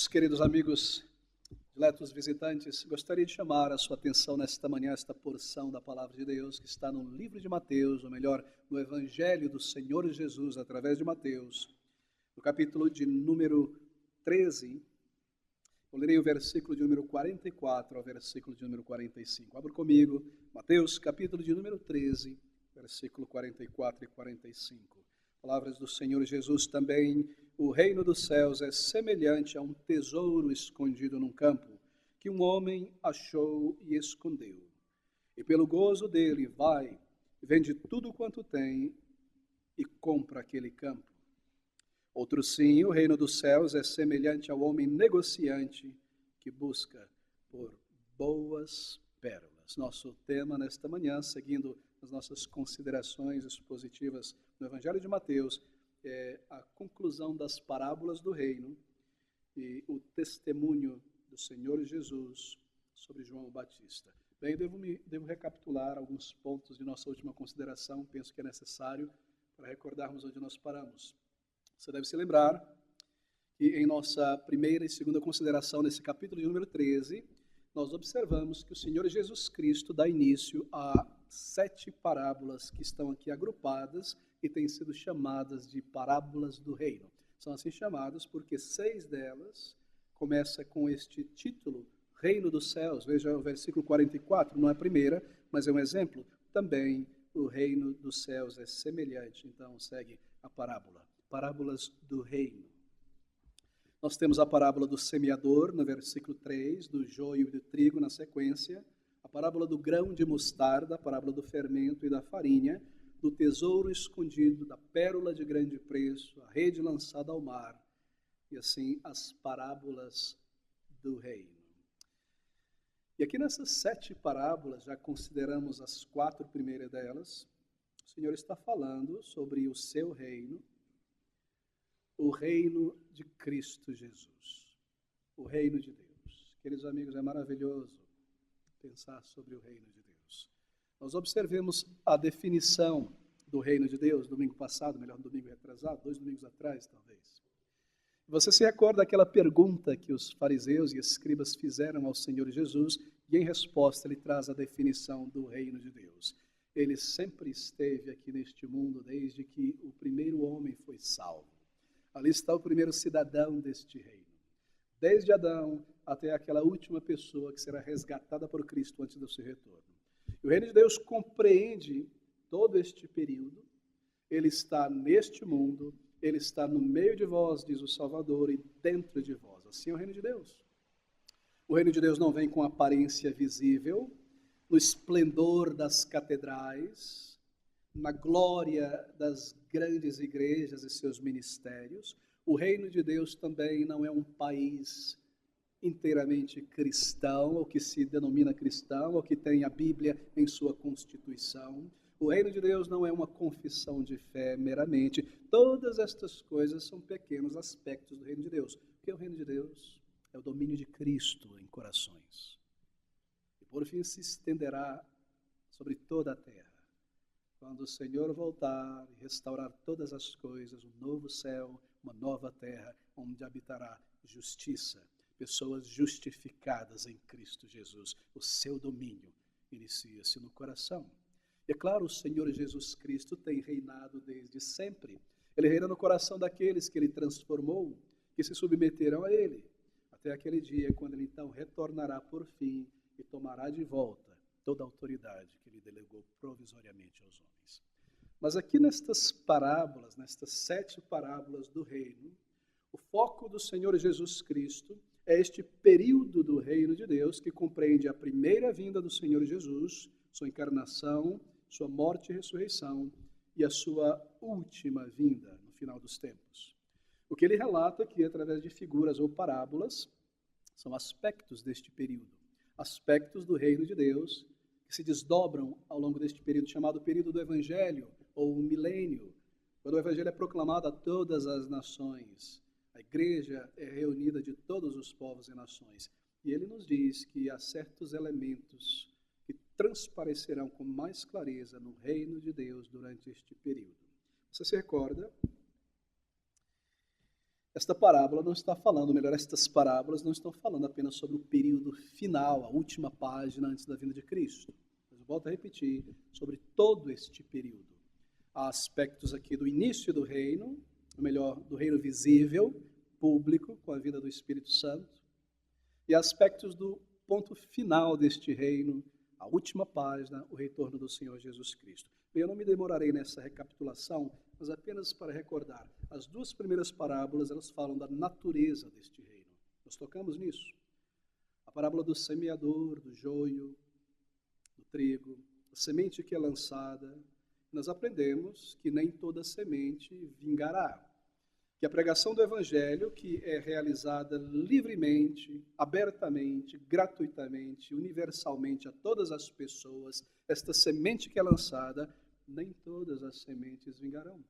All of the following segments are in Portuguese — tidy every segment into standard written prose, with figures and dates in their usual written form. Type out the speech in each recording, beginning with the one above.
Meus queridos amigos, diletos visitantes, gostaria de chamar a sua atenção nesta manhã, esta porção da Palavra de Deus que está no livro de Mateus, ou melhor, no Evangelho do Senhor Jesus, através de Mateus, no capítulo de número 13, eu lerei o versículo de número 44 ao versículo de número 45. Abra comigo, Mateus, capítulo de número 13, versículo 44 e 45. Palavras do Senhor Jesus também. O reino dos céus é semelhante a um tesouro escondido num campo, que um homem achou e escondeu. E pelo gozo dele vai, vende tudo quanto tem e compra aquele campo. Outro sim, o reino dos céus é semelhante ao homem negociante que busca por boas pérolas. Nosso tema nesta manhã, seguindo as nossas considerações expositivas no Evangelho de Mateus, é a conclusão das parábolas do reino e o testemunho do Senhor Jesus sobre João Batista. Bem, devo recapitular alguns pontos de nossa última consideração, penso que é necessário para recordarmos onde nós paramos. Você deve se lembrar que em nossa primeira e segunda consideração, nesse capítulo de número 13, nós observamos que o Senhor Jesus Cristo dá início a 7 parábolas que estão aqui agrupadas e têm sido chamadas de parábolas do reino. São assim chamadas porque 6 delas começam com este título, Reino dos Céus. Veja o versículo 44, não é a primeira, mas é um exemplo. Também o reino dos céus é semelhante. Então segue a parábola. Parábolas do reino. Nós temos a parábola do semeador, no versículo 3, do joio e do trigo na sequência, a parábola do grão de mostarda, a parábola do fermento e da farinha, do tesouro escondido, da pérola de grande preço, a rede lançada ao mar, e assim as parábolas do reino. E aqui nessas 7 parábolas, já consideramos as 4 primeiras delas, o Senhor está falando sobre o seu reino, o reino de Cristo Jesus, o reino de Deus. Queridos amigos, é maravilhoso pensar sobre o reino de Deus. Nós observemos a definição do reino de Deus, domingo passado, melhor, domingo retrasado, 2 domingos atrás, talvez. Você se recorda daquela pergunta que os fariseus e escribas fizeram ao Senhor Jesus, e em resposta ele traz a definição do reino de Deus. Ele sempre esteve aqui neste mundo desde que o primeiro homem foi salvo. Ali está o primeiro cidadão deste reino. Desde Adão até aquela última pessoa que será resgatada por Cristo antes do seu retorno. E o reino de Deus compreende todo este período. Ele está neste mundo, ele está no meio de vós, diz o Salvador, e dentro de vós. Assim é o reino de Deus. O reino de Deus não vem com aparência visível, no esplendor das catedrais, na glória das grandes igrejas e seus ministérios. O reino de Deus também não é um país inteiramente cristão, ou que se denomina cristão, ou que tem a Bíblia em sua constituição. O reino de Deus não é uma confissão de fé meramente. Todas estas coisas são pequenos aspectos do reino de Deus. O que é o reino de Deus? É o domínio de Cristo em corações. E por fim se estenderá sobre toda a terra. Quando o Senhor voltar e restaurar todas as coisas, um novo céu, uma nova terra, onde habitará justiça, pessoas justificadas em Cristo Jesus. O seu domínio inicia-se no coração. E é claro, o Senhor Jesus Cristo tem reinado desde sempre. Ele reina no coração daqueles que Ele transformou, que se submeteram a Ele, até aquele dia quando Ele então retornará por fim e tomará de volta toda a autoridade que Ele delegou provisoriamente aos homens. Mas aqui nestas parábolas, nestas 7 parábolas do reino, o foco do Senhor Jesus Cristo é este período do reino de Deus que compreende a primeira vinda do Senhor Jesus, sua encarnação, sua morte e ressurreição e a sua última vinda no final dos tempos. O que ele relata aqui através de figuras ou parábolas são aspectos deste período, aspectos do reino de Deus que se desdobram ao longo deste período chamado período do Evangelho ou milênio, quando o Evangelho é proclamado a todas as nações. A igreja é reunida de todos os povos e nações. E ele nos diz que há certos elementos que transparecerão com mais clareza no reino de Deus durante este período. Você se recorda esta parábola não está falando, melhor, estas parábolas não estão falando apenas sobre o período final, a última página antes da vinda de Cristo. Mas eu volto a repetir, sobre todo este período. Há aspectos aqui do início do reino, ou melhor, do reino visível, público, com a vinda do Espírito Santo, e aspectos do ponto final deste reino, a última página, o retorno do Senhor Jesus Cristo. Bem, eu não me demorarei nessa recapitulação, mas apenas para recordar. As duas primeiras parábolas, elas falam da natureza deste reino. Nós tocamos nisso. A parábola do semeador, do joio, do trigo, a semente que é lançada. Nós aprendemos que nem toda semente vingará. Que a pregação do Evangelho, que é realizada livremente, abertamente, gratuitamente, universalmente a todas as pessoas, esta semente que é lançada, nem todas as sementes vingarão.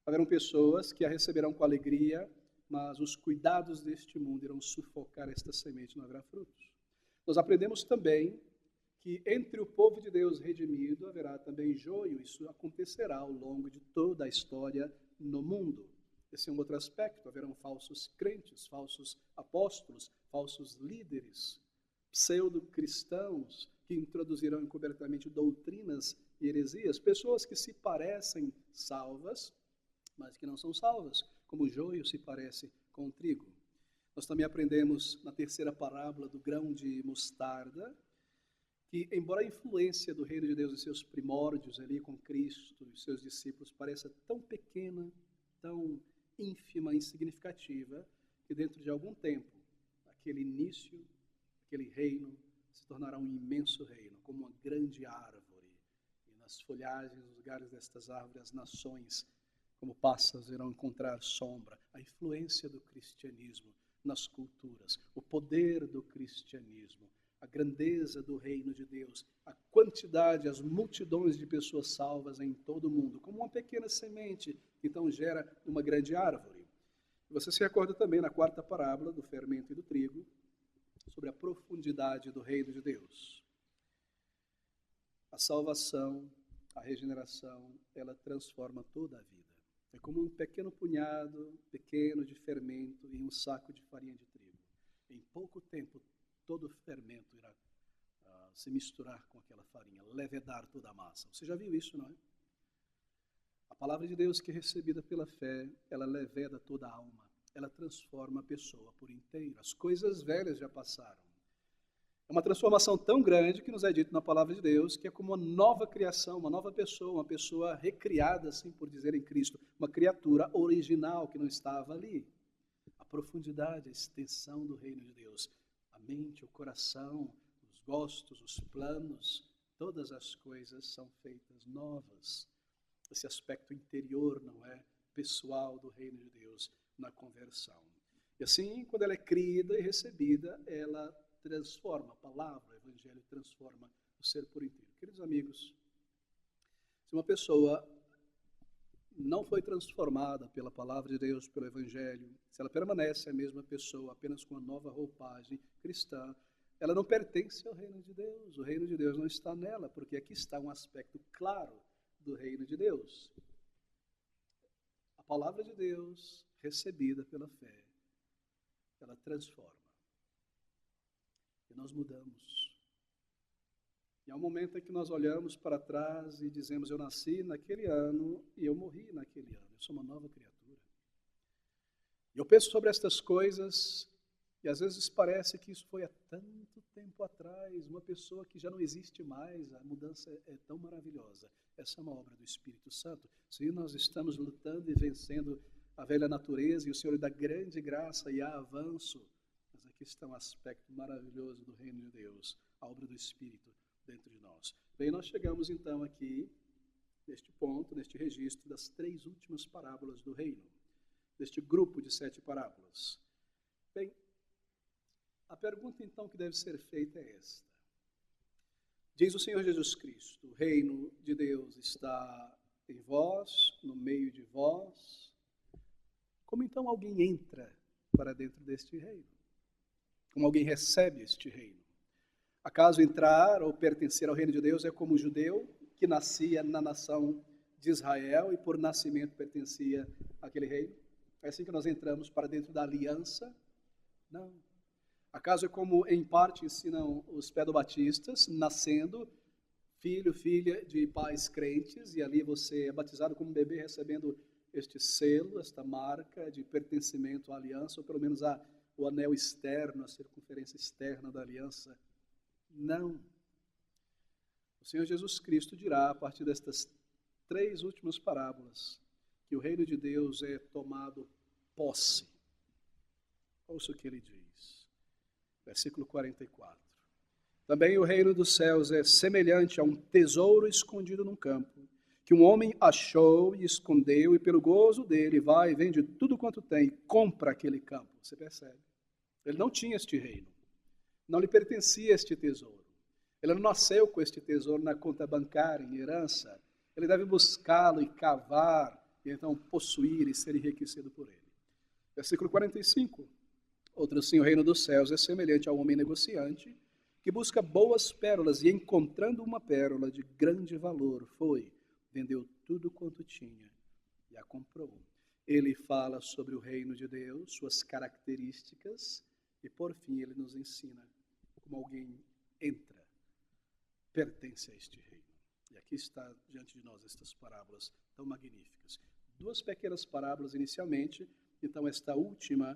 Haverão pessoas que a receberão com alegria, mas os cuidados deste mundo irão sufocar esta semente, não haverá frutos. Nós aprendemos também que entre o povo de Deus redimido haverá também joio, isso acontecerá ao longo de toda a história no mundo. Esse é um outro aspecto, haverão falsos crentes, falsos apóstolos, falsos líderes, pseudo-cristãos que introduzirão encobertamente doutrinas e heresias, pessoas que se parecem salvas, mas que não são salvas, como o joio se parece com o trigo. Nós também aprendemos na terceira parábola do grão de mostarda, que embora a influência do reino de Deus e seus primórdios ali com Cristo e seus discípulos pareça tão pequena, tão ínfima, insignificativa, que dentro de algum tempo, aquele início, aquele reino, se tornará um imenso reino, como uma grande árvore. E nas folhagens, nos galhos destas árvores, as nações, como pássaros, irão encontrar sombra. A influência do cristianismo nas culturas, o poder do cristianismo, a grandeza do reino de Deus, a quantidade, as multidões de pessoas salvas em todo o mundo, como uma pequena semente, que então gera uma grande árvore. Você se recorda também na quarta parábola do fermento e do trigo, sobre a profundidade do reino de Deus. A salvação, a regeneração, ela transforma toda a vida. É como um pequeno punhado, pequeno de fermento em um saco de farinha de trigo. Em pouco tempo, todo o fermento irá se misturar com aquela farinha, levedar toda a massa. Você já viu isso, não é? A palavra de Deus que é recebida pela fé, ela leveda toda a alma. Ela transforma a pessoa por inteiro. As coisas velhas já passaram. É uma transformação tão grande que nos é dito na palavra de Deus, que é como uma nova criação, uma pessoa recriada, assim por dizer, em Cristo. Uma criatura original que não estava ali. A profundidade, a extensão do reino de Deus. A mente, o coração, os gostos, os planos, todas as coisas são feitas novas. Esse aspecto interior, não é? Pessoal do reino de Deus na conversão. E assim, quando ela é crida e recebida, ela transforma, a palavra, o evangelho transforma o ser por inteiro. Queridos amigos, se uma pessoa não foi transformada pela palavra de Deus, pelo evangelho, se ela permanece a mesma pessoa, apenas com uma nova roupagem cristã, ela não pertence ao reino de Deus. O reino de Deus não está nela, porque aqui está um aspecto claro do reino de Deus. A palavra de Deus, recebida pela fé, ela transforma. E nós mudamos. E há um momento em que nós olhamos para trás e dizemos, eu nasci naquele ano e eu morri naquele ano. Eu sou uma nova criatura. E eu penso sobre estas coisas e às vezes parece que isso foi há tanto tempo atrás, uma pessoa que já não existe mais, a mudança é tão maravilhosa. Essa é uma obra do Espírito Santo. Sim, nós estamos lutando e vencendo a velha natureza e o Senhor dá grande graça e há avanço. Mas aqui está um aspecto maravilhoso do reino de Deus, a obra do Espírito dentro de nós. Bem, nós chegamos então aqui, neste ponto, neste registro das 3 últimas parábolas do reino, deste grupo de 7 parábolas. Bem, a pergunta então que deve ser feita é esta. Diz o Senhor Jesus Cristo, o reino de Deus está em vós, no meio de vós. Como então alguém entra para dentro deste reino? Como alguém recebe este reino? Acaso entrar ou pertencer ao reino de Deus é como o judeu que nascia na nação de Israel e por nascimento pertencia àquele reino? É assim que nós entramos para dentro da aliança? Não. Acaso é como, em parte, ensinam os pedobatistas, nascendo filho, filha de pais crentes, e ali você é batizado como bebê, recebendo este selo, esta marca de pertencimento à aliança, ou pelo menos o anel externo, a circunferência externa da aliança? Não. O Senhor Jesus Cristo dirá, a partir destas 3 últimas parábolas, que o reino de Deus é tomado posse. Ouça o que ele diz. Versículo 44. Também o reino dos céus é semelhante a um tesouro escondido num campo, que um homem achou e escondeu, e pelo gozo dele vai e vende tudo quanto tem e compra aquele campo. Você percebe? Ele não tinha este reino. Não lhe pertencia este tesouro. Ele não nasceu com este tesouro na conta bancária, em herança. Ele deve buscá-lo e cavar, e então possuir e ser enriquecido por ele. Versículo 45. Outro assim, o reino dos céus é semelhante a um homem negociante que busca boas pérolas, e encontrando uma pérola de grande valor, foi, vendeu tudo quanto tinha e a comprou. Ele fala sobre o reino de Deus, suas características, e por fim ele nos ensina como alguém entra, pertence a este reino. E aqui está diante de nós estas parábolas tão magníficas. 2 pequenas parábolas inicialmente, então esta última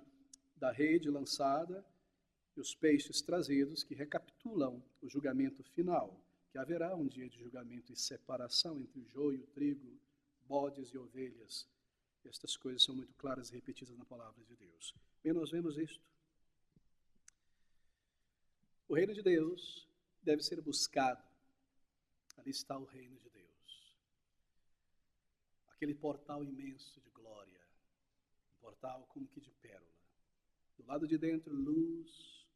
da rede lançada e os peixes trazidos, que recapitulam o julgamento final, que haverá um dia de julgamento e separação entre o joio, o trigo, bodes e ovelhas. Estas coisas são muito claras e repetidas na palavra de Deus. Bem, nós vemos isto. O reino de Deus deve ser buscado. Ali está o reino de Deus. Aquele portal imenso de glória, um portal como que de pérola. Do lado de dentro, luz,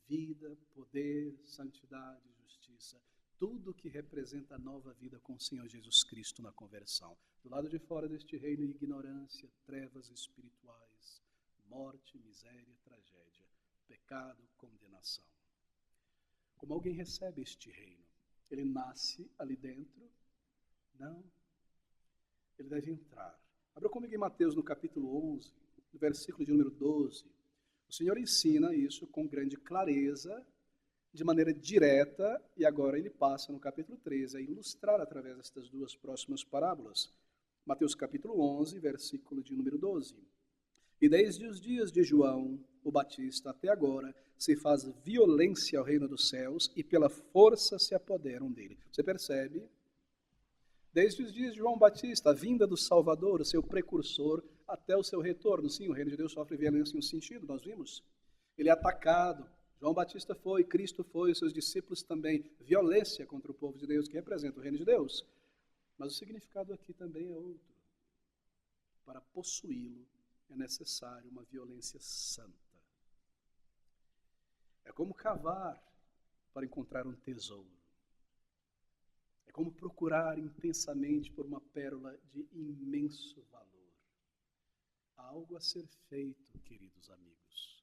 vida, poder, santidade, justiça. Tudo que representa a nova vida com o Senhor Jesus Cristo na conversão. Do lado de fora deste reino, ignorância, trevas espirituais, morte, miséria, tragédia, pecado, condenação. Como alguém recebe este reino? Ele nasce ali dentro? Não. Ele deve entrar. Abra comigo em Mateus no capítulo 11, no versículo de número 12. O Senhor ensina isso com grande clareza, de maneira direta, e agora ele passa no capítulo 13 a ilustrar através destas 2 próximas parábolas. Mateus capítulo 11, versículo de número 12. E desde os dias de João, o Batista, até agora, se faz violência ao reino dos céus e pela força se apoderam dele. Você percebe? Desde os dias de João Batista, a vinda do Salvador, o seu precursor, até o seu retorno. Sim, o reino de Deus sofre violência em um sentido, nós vimos. Ele é atacado. João Batista foi, Cristo foi, os seus discípulos também. Violência contra o povo de Deus, que representa o reino de Deus. Mas o significado aqui também é outro. Para possuí-lo é necessário uma violência santa. É como cavar para encontrar um tesouro. É como procurar intensamente por uma pérola de imenso valor. Há algo a ser feito, queridos amigos.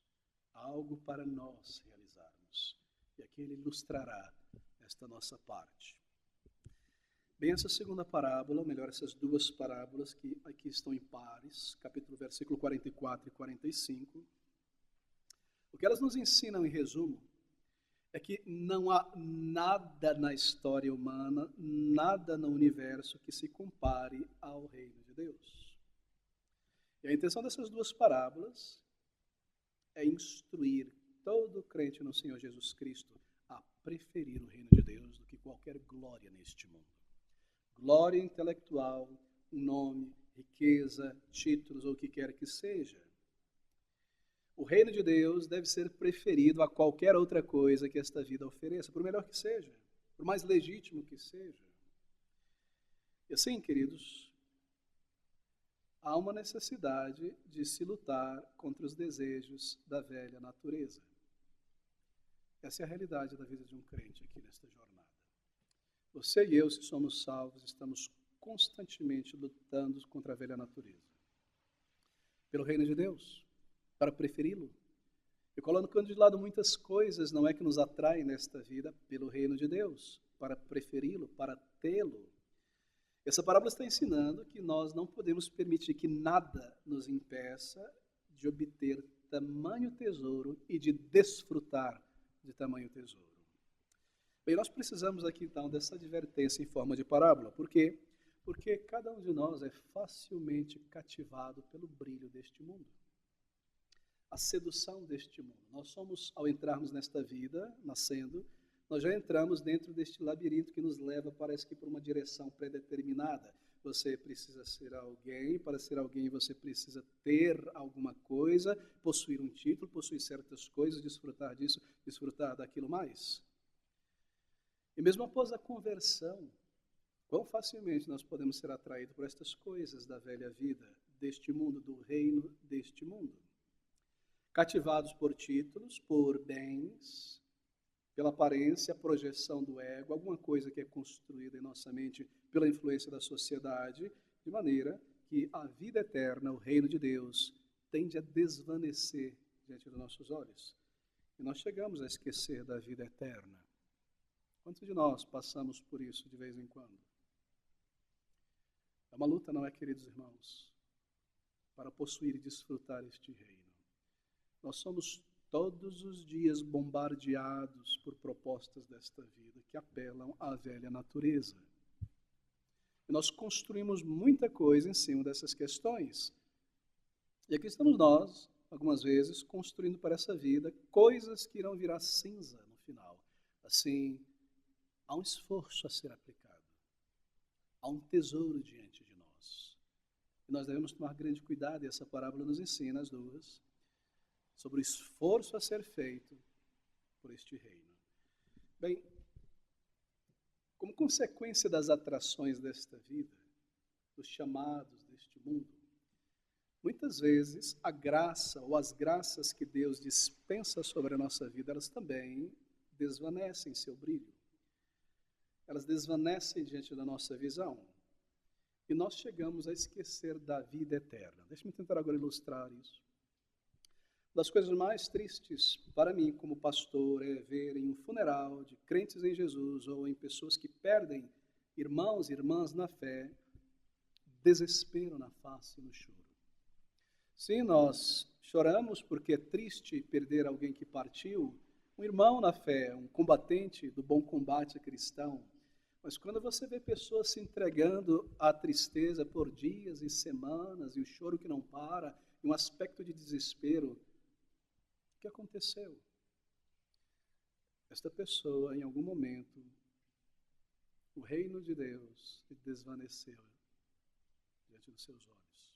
Há algo para nós realizarmos. E aqui ele ilustrará esta nossa parte. Bem, essa segunda parábola, ou melhor, essas 2 parábolas que aqui estão em pares, versículo 44 e 45, o que elas nos ensinam, em resumo, é que não há nada na história humana, nada no universo que se compare ao reino de Deus. E a intenção dessas 2 parábolas é instruir todo crente no Senhor Jesus Cristo a preferir o reino de Deus do que qualquer glória neste mundo. Glória intelectual, um nome, riqueza, títulos ou o que quer que seja. O reino de Deus deve ser preferido a qualquer outra coisa que esta vida ofereça, por melhor que seja, por mais legítimo que seja. E assim, queridos, há uma necessidade de se lutar contra os desejos da velha natureza. Essa é a realidade da vida de um crente aqui nesta jornada. Você e eu, se somos salvos, estamos constantemente lutando contra a velha natureza. Pelo reino de Deus, para preferi-lo. E colocando de lado muitas coisas, não é que nos atraem nesta vida, pelo reino de Deus, para preferi-lo, para tê-lo. Essa parábola está ensinando que nós não podemos permitir que nada nos impeça de obter tamanho tesouro e de desfrutar de tamanho tesouro. Bem, nós precisamos aqui então dessa advertência em forma de parábola. Por quê? Porque cada um de nós é facilmente cativado pelo brilho deste mundo, a sedução deste mundo. Nós somos, ao entrarmos nesta vida, nascendo, nós já entramos dentro deste labirinto que nos leva, parece que por uma direção predeterminada. Você precisa ser alguém, para ser alguém você precisa ter alguma coisa, possuir um título, possuir certas coisas, desfrutar disso, desfrutar daquilo mais. E mesmo após a conversão, quão facilmente nós podemos ser atraídos por estas coisas da velha vida, deste mundo, do reino deste mundo. Cativados por títulos, por bens, pela aparência, a projeção do ego, alguma coisa que é construída em nossa mente pela influência da sociedade, de maneira que a vida eterna, o reino de Deus, tende a desvanecer diante dos nossos olhos. E nós chegamos a esquecer da vida eterna. Quantos de nós passamos por isso de vez em quando? É uma luta, não é, queridos irmãos, para possuir e desfrutar este reino. Nós somos todos os dias bombardeados por propostas desta vida que apelam à velha natureza. E nós construímos muita coisa em cima dessas questões. E aqui estamos nós, algumas vezes, construindo para essa vida coisas que irão virar cinza no final. Assim, há um esforço a ser aplicado. Há um tesouro diante de nós. E nós devemos tomar grande cuidado, e essa parábola nos ensina as duas, sobre o esforço a ser feito por este reino. Bem, como consequência das atrações desta vida, dos chamados deste mundo, muitas vezes a graça ou as graças que Deus dispensa sobre a nossa vida, elas também desvanecem seu brilho. Elas desvanecem diante da nossa visão. E nós chegamos a esquecer da vida eterna. Deixe-me tentar agora ilustrar isso. Uma das coisas mais tristes para mim como pastor é ver em um funeral de crentes em Jesus ou em pessoas que perdem irmãos e irmãs na fé, desespero na face e no choro. Sim, nós choramos porque é triste perder alguém que partiu, um irmão na fé, um combatente do bom combate cristão. Mas quando você vê pessoas se entregando à tristeza por dias e semanas, e o choro que não para, e um aspecto de desespero, o que aconteceu? Esta pessoa, em algum momento, o reino de Deus se desvaneceu diante dos seus olhos.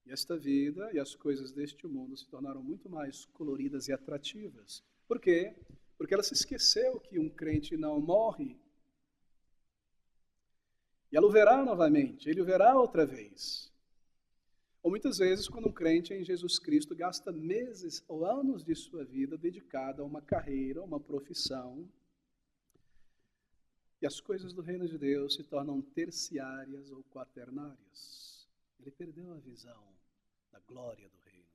E esta vida e as coisas deste mundo se tornaram muito mais coloridas e atrativas. Por quê? Porque ela se esqueceu que um crente não morre. E ela o verá novamente, ele o verá outra vez. Ou muitas vezes, quando um crente em Jesus Cristo gasta meses ou anos de sua vida dedicado a uma carreira, a uma profissão, e as coisas do reino de Deus se tornam terciárias ou quaternárias. Ele perdeu a visão da glória do reino.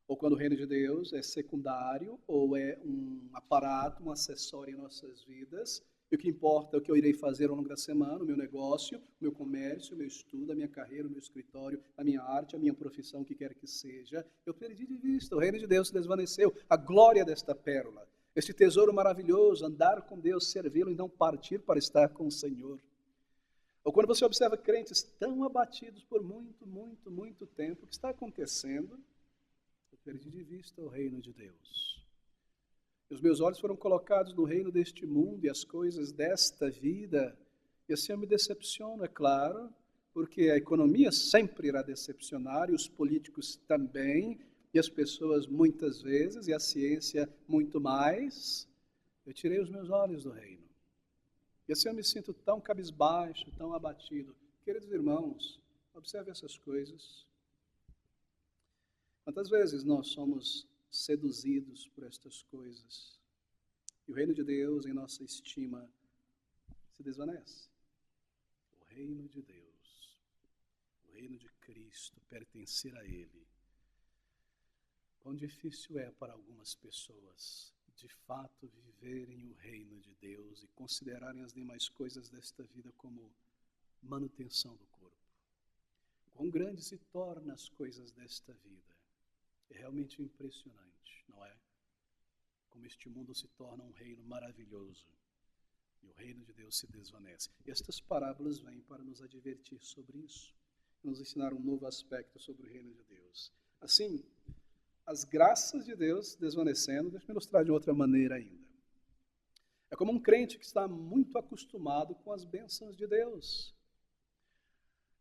Ou quando o reino de Deus é secundário, ou é um aparato, um acessório em nossas vidas, e o que importa é o que eu irei fazer ao longo da semana, o meu negócio, o meu comércio, o meu estudo, a minha carreira, o meu escritório, a minha arte, a minha profissão, o que quer que seja. Eu perdi de vista, o reino de Deus se desvaneceu, a glória desta pérola, este tesouro maravilhoso, andar com Deus, servi-lo e não partir para estar com o Senhor. Ou quando você observa crentes tão abatidos por muito tempo, o que está acontecendo? Eu perdi de vista o reino de Deus. E os meus olhos foram colocados no reino deste mundo e as coisas desta vida. E assim eu me decepciono, é claro, porque a economia sempre irá decepcionar, e os políticos também, e as pessoas muitas vezes, e a ciência muito mais. Eu tirei os meus olhos do reino. E assim eu me sinto tão cabisbaixo, tão abatido. Queridos irmãos, observe essas coisas. Quantas vezes nós somos seduzidos por estas coisas e o reino de Deus, em nossa estima, se desvanece? O reino de Deus, o reino de Cristo, pertencer a Ele. Quão difícil é para algumas pessoas de fato viverem o reino de Deus e considerarem as demais coisas desta vida como manutenção do corpo. Quão grande se tornam as coisas desta vida. É realmente impressionante, não é? Como este mundo se torna um reino maravilhoso e o reino de Deus se desvanece. E estas parábolas vêm para nos advertir sobre isso, nos ensinar um novo aspecto sobre o reino de Deus. Assim, as graças de Deus desvanecendo, deixa eu ilustrar de outra maneira ainda. É como um crente que está muito acostumado com as bênçãos de Deus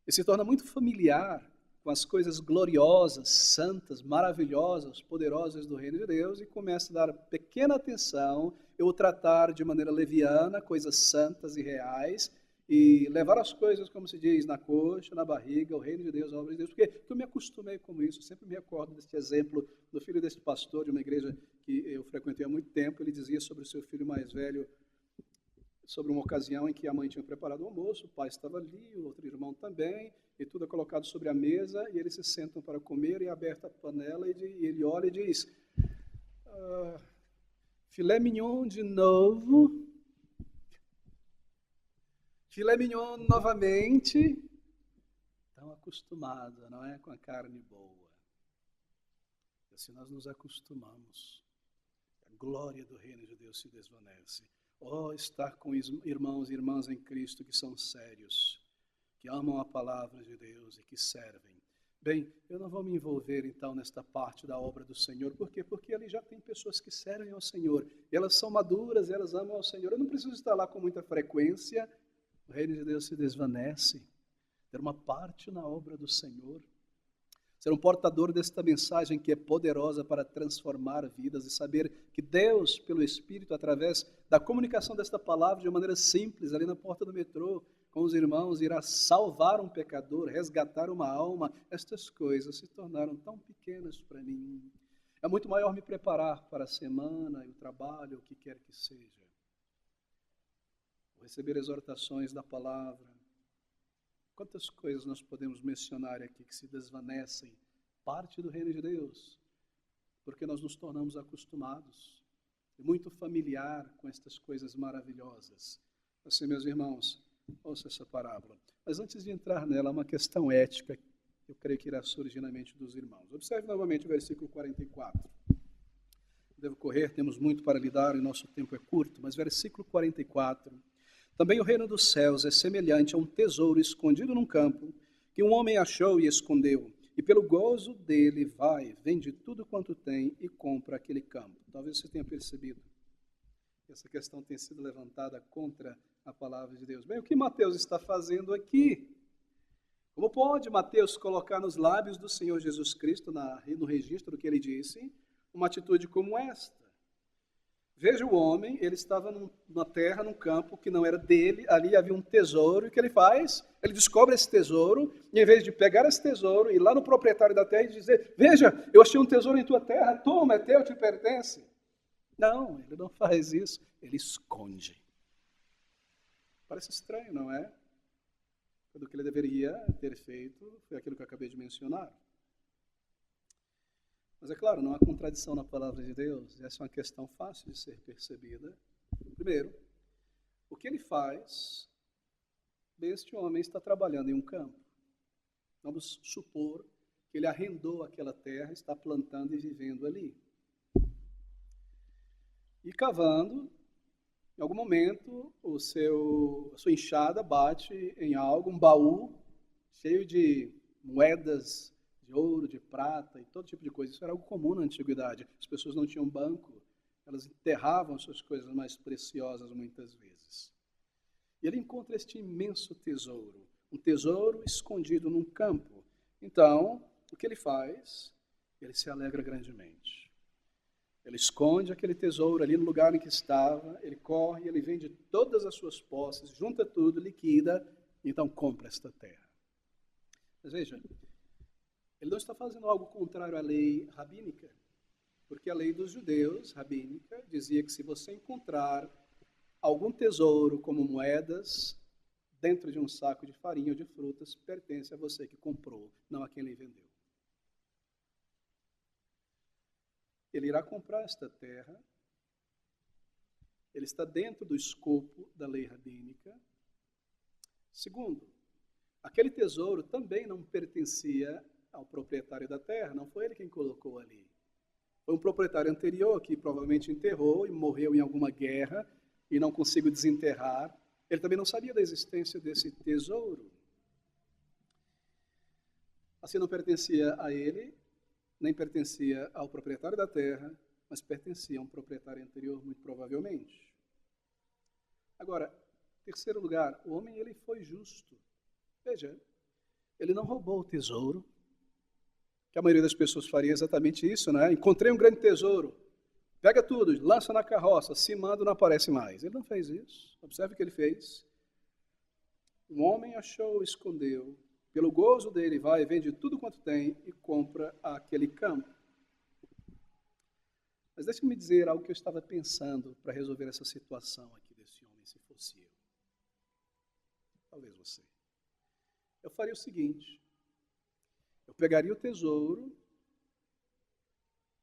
e se torna muito familiar com as coisas gloriosas, santas, maravilhosas, poderosas do reino de Deus e começa a dar pequena atenção e o tratar de maneira leviana, coisas santas e reais, e levar as coisas, como se diz, na coxa, na barriga, o reino de Deus, a obra de Deus, porque eu me acostumei com isso, sempre me recordo deste exemplo do filho deste pastor de uma igreja que eu frequentei há muito tempo. Ele dizia sobre o seu filho mais velho, sobre uma ocasião em que a mãe tinha preparado o almoço, o pai estava ali, o outro irmão também, e tudo é colocado sobre a mesa, e eles se sentam para comer, e é aberta a panela, e ele olha e diz, filé mignon de novo, filé mignon novamente, tão acostumado, não é, com a carne boa. E assim nós nos acostumamos, a glória do reino de Deus se desvanece. Estar com irmãos e irmãs em Cristo que são sérios, que amam a palavra de Deus e que servem. Bem, eu não vou me envolver então nesta parte da obra do Senhor. Por quê? Porque ali já tem pessoas que servem ao Senhor. Elas são maduras, elas amam ao Senhor. Eu não preciso estar lá com muita frequência. O reino de Deus se desvanece. Ter uma parte na obra do Senhor. Ser um portador desta mensagem que é poderosa para transformar vidas e saber que Deus, pelo Espírito, através da comunicação desta palavra de uma maneira simples, ali na porta do metrô, com os irmãos, irá salvar um pecador, resgatar uma alma. Estas coisas se tornaram tão pequenas para mim. É muito maior me preparar para a semana e o trabalho, o que quer que seja. Receber exortações da palavra. Quantas coisas nós podemos mencionar aqui que se desvanecem, parte do reino de Deus, porque nós nos tornamos acostumados e muito familiar com estas coisas maravilhosas. Assim, meus irmãos, ouça essa parábola. Mas antes de entrar nela, uma questão ética, eu creio que irá surgir na mente dos irmãos. Observe novamente o versículo 44. Devo correr, temos muito para lidar e nosso tempo é curto, mas versículo 44. Também o reino dos céus é semelhante a um tesouro escondido num campo, que um homem achou e escondeu, e pelo gozo dele vai, vende tudo quanto tem e compra aquele campo. Talvez você tenha percebido que essa questão tenha sido levantada contra a palavra de Deus. Bem, o que Mateus está fazendo aqui? Como pode Mateus colocar nos lábios do Senhor Jesus Cristo, no registro do que ele disse, uma atitude como esta? Veja o homem, ele estava numa terra, num campo que não era dele, ali havia um tesouro, e o que ele faz? Ele descobre esse tesouro, e em vez de pegar esse tesouro, ir lá no proprietário da terra e dizer, veja, eu achei um tesouro em tua terra, toma, é teu, te pertence. Não, ele não faz isso, ele esconde. Parece estranho, não é? Tudo o que ele deveria ter feito foi aquilo que eu acabei de mencionar. Mas é claro, não há contradição na palavra de Deus. Essa é uma questão fácil de ser percebida. Primeiro, o que ele faz? Este homem está trabalhando em um campo. Vamos supor que ele arrendou aquela terra, está plantando e vivendo ali. E cavando, em algum momento, a sua enxada bate em algo, um baú cheio de moedas de ouro, de prata e todo tipo de coisa. Isso era algo comum na antiguidade. As pessoas não tinham banco, elas enterravam suas coisas mais preciosas muitas vezes. E ele encontra este imenso tesouro, um tesouro escondido num campo. Então, o que ele faz? Ele se alegra grandemente. Ele esconde aquele tesouro ali no lugar em que estava, ele corre, ele vende todas as suas posses, junta tudo, liquida, e então compra esta terra. Mas veja, ele não está fazendo algo contrário à lei rabínica, porque a lei dos judeus, rabínica, dizia que se você encontrar algum tesouro como moedas dentro de um saco de farinha ou de frutas, pertence a você que comprou, não a quem lhe vendeu. Ele irá comprar esta terra ele está dentro do escopo da lei rabínica. Segundo, aquele tesouro também não pertencia ao proprietário da terra, não foi ele quem colocou ali. Foi um proprietário anterior que provavelmente enterrou e morreu em alguma guerra e não conseguiu desenterrar. Ele também não sabia da existência desse tesouro. Assim, não pertencia a ele, nem pertencia ao proprietário da terra, mas pertencia a um proprietário anterior, muito provavelmente. Agora, terceiro lugar, o homem ele foi justo. Veja, ele não roubou o tesouro, que a maioria das pessoas faria exatamente isso, né? Encontrei um grande tesouro, pega tudo, lança na carroça, se manda, não aparece mais. Ele não fez isso. Observe o que ele fez. Um homem achou, escondeu, pelo gozo dele vai, vende tudo quanto tem e compra aquele campo. Mas deixe-me dizer algo que eu estava pensando para resolver essa situação aqui desse homem, se fosse eu. Talvez você. Eu faria o seguinte, eu pegaria o tesouro,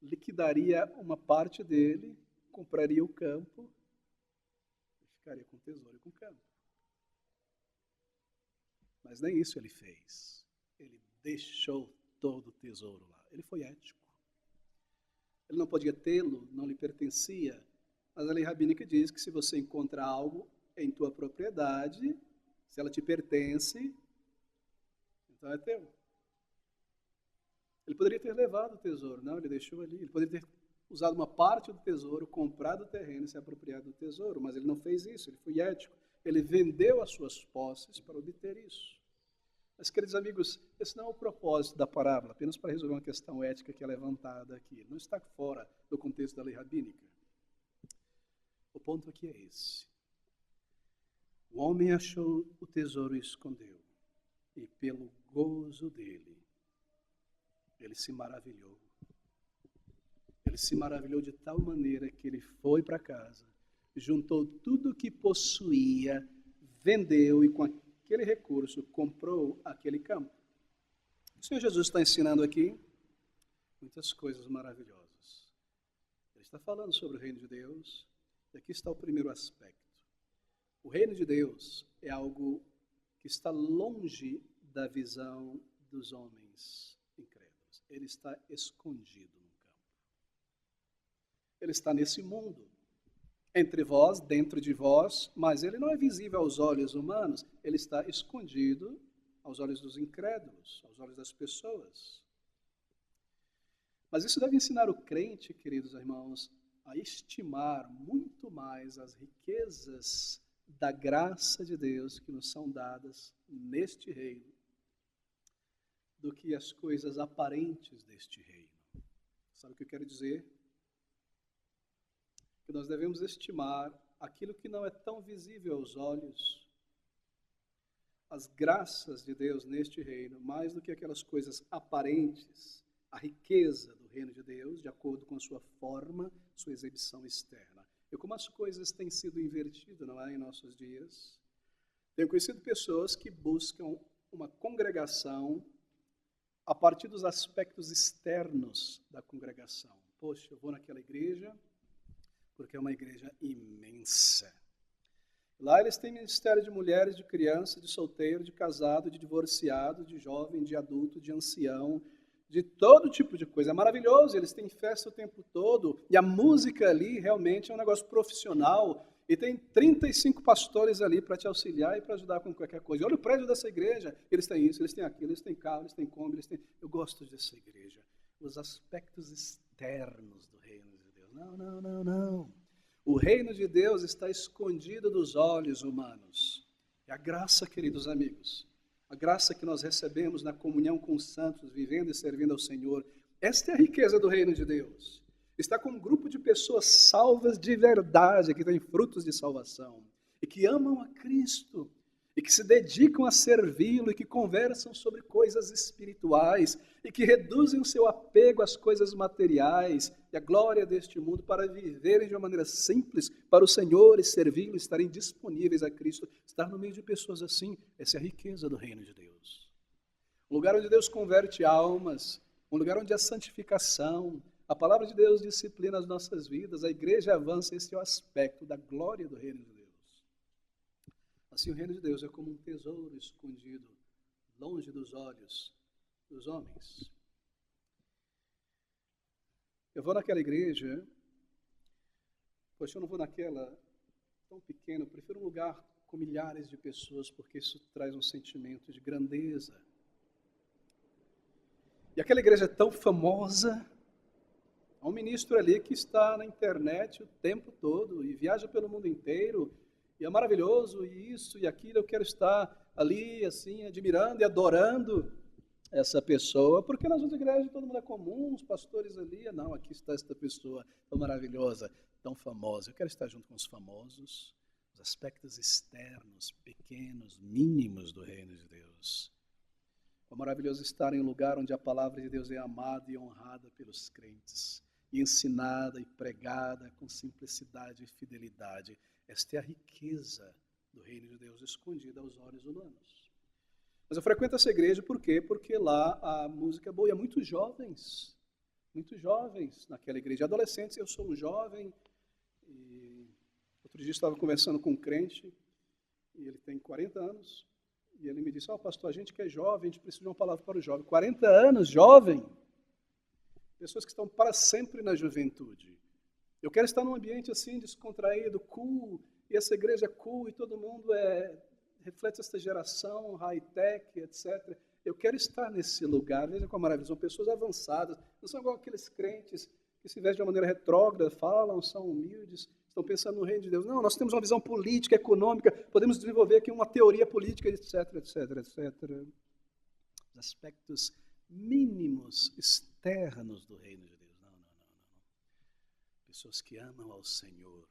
liquidaria uma parte dele, compraria o campo e ficaria com o tesouro e com o campo. Mas nem isso ele fez. Ele deixou todo o tesouro lá. Ele foi ético. Ele não podia tê-lo, não lhe pertencia. Mas a lei rabínica diz que se você encontra algo em tua propriedade, se ela te pertence, então é teu. Ele poderia ter levado o tesouro, não, ele deixou ali. Ele poderia ter usado uma parte do tesouro, comprado o terreno e se apropriado do tesouro, mas ele não fez isso, ele foi ético. Ele vendeu as suas posses para obter isso. Mas, queridos amigos, esse não é o propósito da parábola, apenas para resolver uma questão ética que é levantada aqui. Ele não está fora do contexto da lei rabínica. O ponto aqui é esse. O homem achou o tesouro e escondeu. E pelo gozo dele, ele se maravilhou. Ele se maravilhou de tal maneira que ele foi para casa, juntou tudo o que possuía, vendeu e com aquele recurso comprou aquele campo. O Senhor Jesus está ensinando aqui muitas coisas maravilhosas. Ele está falando sobre o reino de Deus e aqui está o primeiro aspecto. O reino de Deus é algo que está longe da visão dos homens incrédulos. Ele está escondido no campo. Ele está nesse mundo, entre vós, dentro de vós, mas ele não é visível aos olhos humanos, ele está escondido aos olhos dos incrédulos, aos olhos das pessoas. Mas isso deve ensinar o crente, queridos irmãos, a estimar muito mais as riquezas da graça de Deus que nos são dadas neste reino, do que as coisas aparentes deste reino. Sabe o que eu quero dizer? Que nós devemos estimar aquilo que não é tão visível aos olhos, as graças de Deus neste reino, mais do que aquelas coisas aparentes, a riqueza do reino de Deus, de acordo com a sua forma, sua exibição externa. E como as coisas têm sido invertidas, não é, em nossos dias? Tenho conhecido pessoas que buscam uma congregação a partir dos aspectos externos da congregação. Poxa, eu vou naquela igreja porque é uma igreja imensa. Lá eles têm ministério de mulheres, de criança, de solteiro, de casado, de divorciado, de jovem, de adulto, de ancião, de todo tipo de coisa. É maravilhoso, eles têm festa o tempo todo, e a música ali realmente é um negócio profissional, e tem 35 pastores ali para te auxiliar e para ajudar com qualquer coisa. E olha o prédio dessa igreja, eles têm isso, eles têm aquilo, eles têm carro, eles têm Kombi, eles têm... Eu gosto dessa igreja. Os aspectos externos do reino de Deus. Não, não, não, não. O reino de Deus está escondido dos olhos humanos. É a graça, queridos amigos, a graça que nós recebemos na comunhão com os santos, vivendo e servindo ao Senhor. Esta é a riqueza do reino de Deus. Está com um grupo de pessoas salvas de verdade, que têm frutos de salvação, e que amam a Cristo, e que se dedicam a servi-lo, e que conversam sobre coisas espirituais, e que reduzem o seu apego às coisas materiais e à glória deste mundo para viverem de uma maneira simples para o Senhor e servi-lo, estarem disponíveis a Cristo. Estar no meio de pessoas assim, essa é a riqueza do reino de Deus. Um lugar onde Deus converte almas, um lugar onde há santificação, A palavra de Deus disciplina as nossas vidas, a igreja avança, esse é o aspecto da glória do reino de Deus. Assim, o reino de Deus é como um tesouro escondido, longe dos olhos dos homens. Eu vou naquela igreja, poxa, eu não vou naquela tão pequena, eu prefiro um lugar com milhares de pessoas, porque isso traz um sentimento de grandeza. E aquela igreja é tão famosa, há um ministro ali que está na internet o tempo todo e viaja pelo mundo inteiro, e é maravilhoso, e isso e aquilo, eu quero estar ali, assim, admirando e adorando essa pessoa, porque nas outras igrejas todo mundo é comum, os pastores ali, não, aqui está esta pessoa tão maravilhosa, tão famosa. Eu quero estar junto com os famosos, os aspectos externos, pequenos, mínimos do reino de Deus. É maravilhoso estar em um lugar onde a palavra de Deus é amada e honrada pelos crentes, e ensinada e pregada com simplicidade e fidelidade. Esta é a riqueza do reino de Deus escondida aos olhos humanos. Mas eu frequento essa igreja por quê? Porque lá a música é boa e há muitos jovens naquela igreja, adolescentes. Eu sou um jovem e outro dia estava conversando com um crente e ele tem 40 anos e ele me disse, pastor, a gente que é jovem, a gente precisa de uma palavra para o jovem. 40 anos, jovem, pessoas que estão para sempre na juventude. Eu quero estar num ambiente assim, descontraído, cool, e essa igreja é cool e todo mundo reflete esta geração, high-tech, etc. Eu quero estar nesse lugar, veja como é maravilhoso, são pessoas avançadas, não são igual aqueles crentes que se vestem de uma maneira retrógrada, falam, são humildes, estão pensando no reino de Deus. Não, nós temos uma visão política, econômica, podemos desenvolver aqui uma teoria política, etc, etc, etc. Os aspectos mínimos, externos do reino de Deus. Não. Pessoas que amam ao Senhor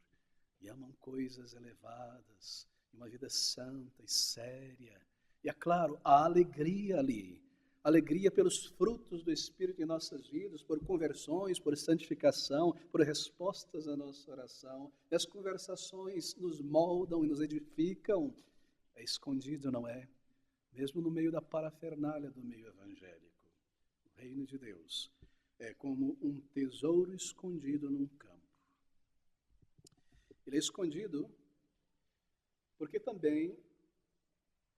e amam coisas elevadas, uma vida santa e séria. E é claro, a alegria ali, alegria pelos frutos do Espírito em nossas vidas, por conversões, por santificação, por respostas à nossa oração. E as conversações nos moldam e nos edificam. É escondido, não é? Mesmo no meio da parafernália do meio evangélico. O reino de Deus é como um tesouro escondido num campo. Ele é escondido porque também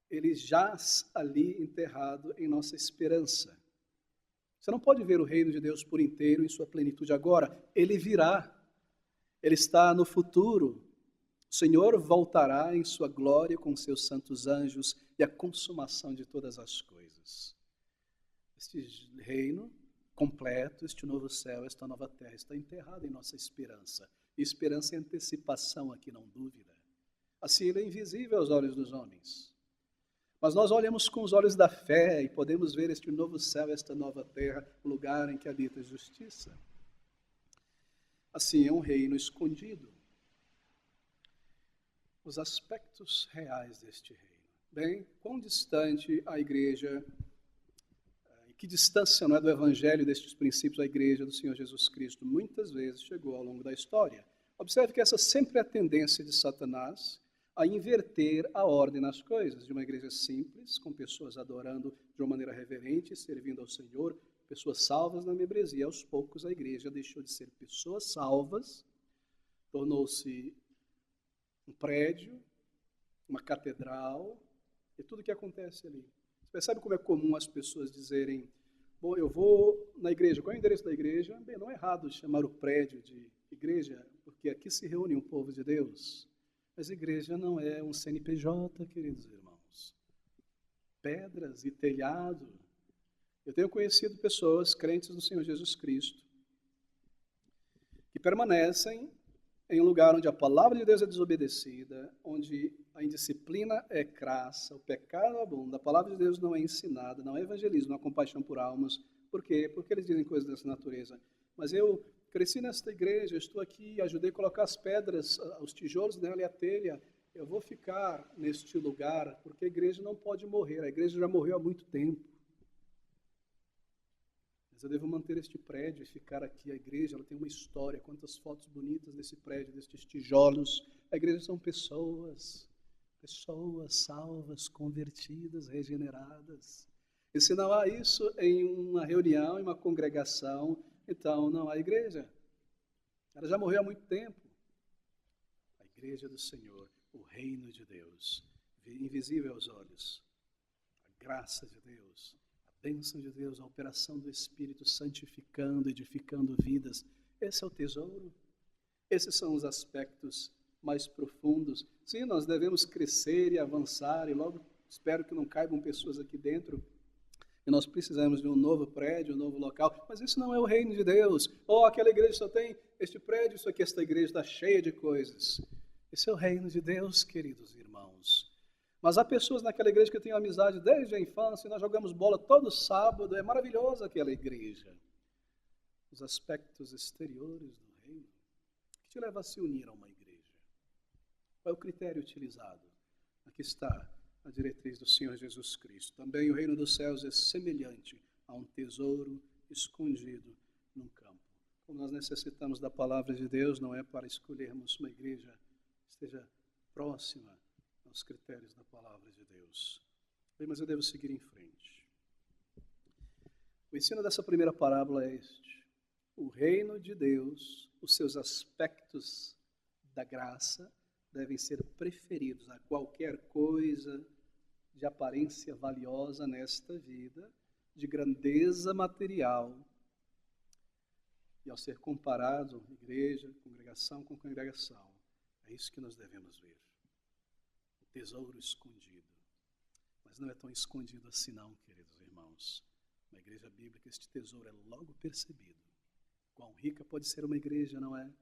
ele jaz ali enterrado em nossa esperança. Você não pode ver o reino de Deus por inteiro em sua plenitude agora. Ele virá. Ele está no futuro. O Senhor voltará em sua glória com seus santos anjos e a consumação de todas as coisas. Este reino completo, este novo céu, esta nova terra está enterrado em nossa esperança. E esperança é antecipação aqui, não dúvida. Assim ele é invisível aos olhos dos homens. Mas nós olhamos com os olhos da fé e podemos ver este novo céu, esta nova terra, o lugar em que habita a justiça. Assim é um reino escondido. Os aspectos reais deste reino. Bem, quão distante a igreja, e que distância não é do evangelho destes princípios a igreja do Senhor Jesus Cristo muitas vezes chegou ao longo da história. Observe que essa sempre é a tendência de Satanás, a inverter a ordem nas coisas, de uma igreja simples, com pessoas adorando de uma maneira reverente, servindo ao Senhor, pessoas salvas na membresia. Aos poucos a igreja deixou de ser pessoas salvas, tornou-se um prédio, uma catedral, e tudo o que acontece ali. Você percebe como é comum as pessoas dizerem, bom, eu vou na igreja, qual é o endereço da igreja? Bem, não é errado chamar o prédio de igreja, porque aqui se reúne um povo de Deus. Mas a igreja não é um CNPJ, queridos irmãos. Pedras e telhado. Eu tenho conhecido pessoas, crentes no Senhor Jesus Cristo, que permanecem em um lugar onde a palavra de Deus é desobedecida, onde a indisciplina é crassa, o pecado abunda, a palavra de Deus não é ensinada, não é evangelismo, não é compaixão por almas. Por quê? Porque eles dizem coisas dessa natureza. Mas eu cresci nesta igreja, estou aqui, ajudei a colocar as pedras, os tijolos nela e a telha. Eu vou ficar neste lugar, porque a igreja não pode morrer. A igreja já morreu há muito tempo. Mas eu devo manter este prédio e ficar aqui. A igreja, ela tem uma história. Quantas fotos bonitas desse prédio, destes tijolos. A igreja são pessoas salvas, convertidas, regeneradas. E se não há isso em uma reunião, em uma congregação, então não há igreja. Ela já morreu há muito tempo. A igreja do Senhor, o reino de Deus, invisível aos olhos, a graça de Deus, a bênção de Deus, a operação do Espírito santificando, edificando vidas. Esse é o tesouro. Esses são os aspectos mais profundos. Sim, nós devemos crescer e avançar, e logo espero que não caibam pessoas aqui dentro, e nós precisamos de um novo prédio, um novo local, mas isso não é o reino de Deus. Oh, aquela igreja só tem este prédio, isso aqui, esta igreja está cheia de coisas. Esse é o reino de Deus, queridos irmãos. Mas há pessoas naquela igreja que têm amizade desde a infância, e nós jogamos bola todo sábado, é maravilhosa aquela igreja. Os aspectos exteriores do reino, que te leva a se unir a uma igreja? Qual é o critério utilizado? Aqui está a diretriz do Senhor Jesus Cristo. Também o reino dos céus é semelhante a um tesouro escondido num campo. Como nós necessitamos da palavra de Deus, não é para escolhermos uma igreja que esteja próxima aos critérios da palavra de Deus. Bem, mas eu devo seguir em frente. O ensino dessa primeira parábola é este. O reino de Deus, os seus aspectos da graça, devem ser preferidos a qualquer coisa de aparência valiosa nesta vida, de grandeza material. E ao ser comparado, igreja, congregação com congregação, é isso que nós devemos ver. O tesouro escondido. Mas não é tão escondido assim não, queridos irmãos. Na igreja bíblica, este tesouro é logo percebido. Quão rica pode ser uma igreja, não é?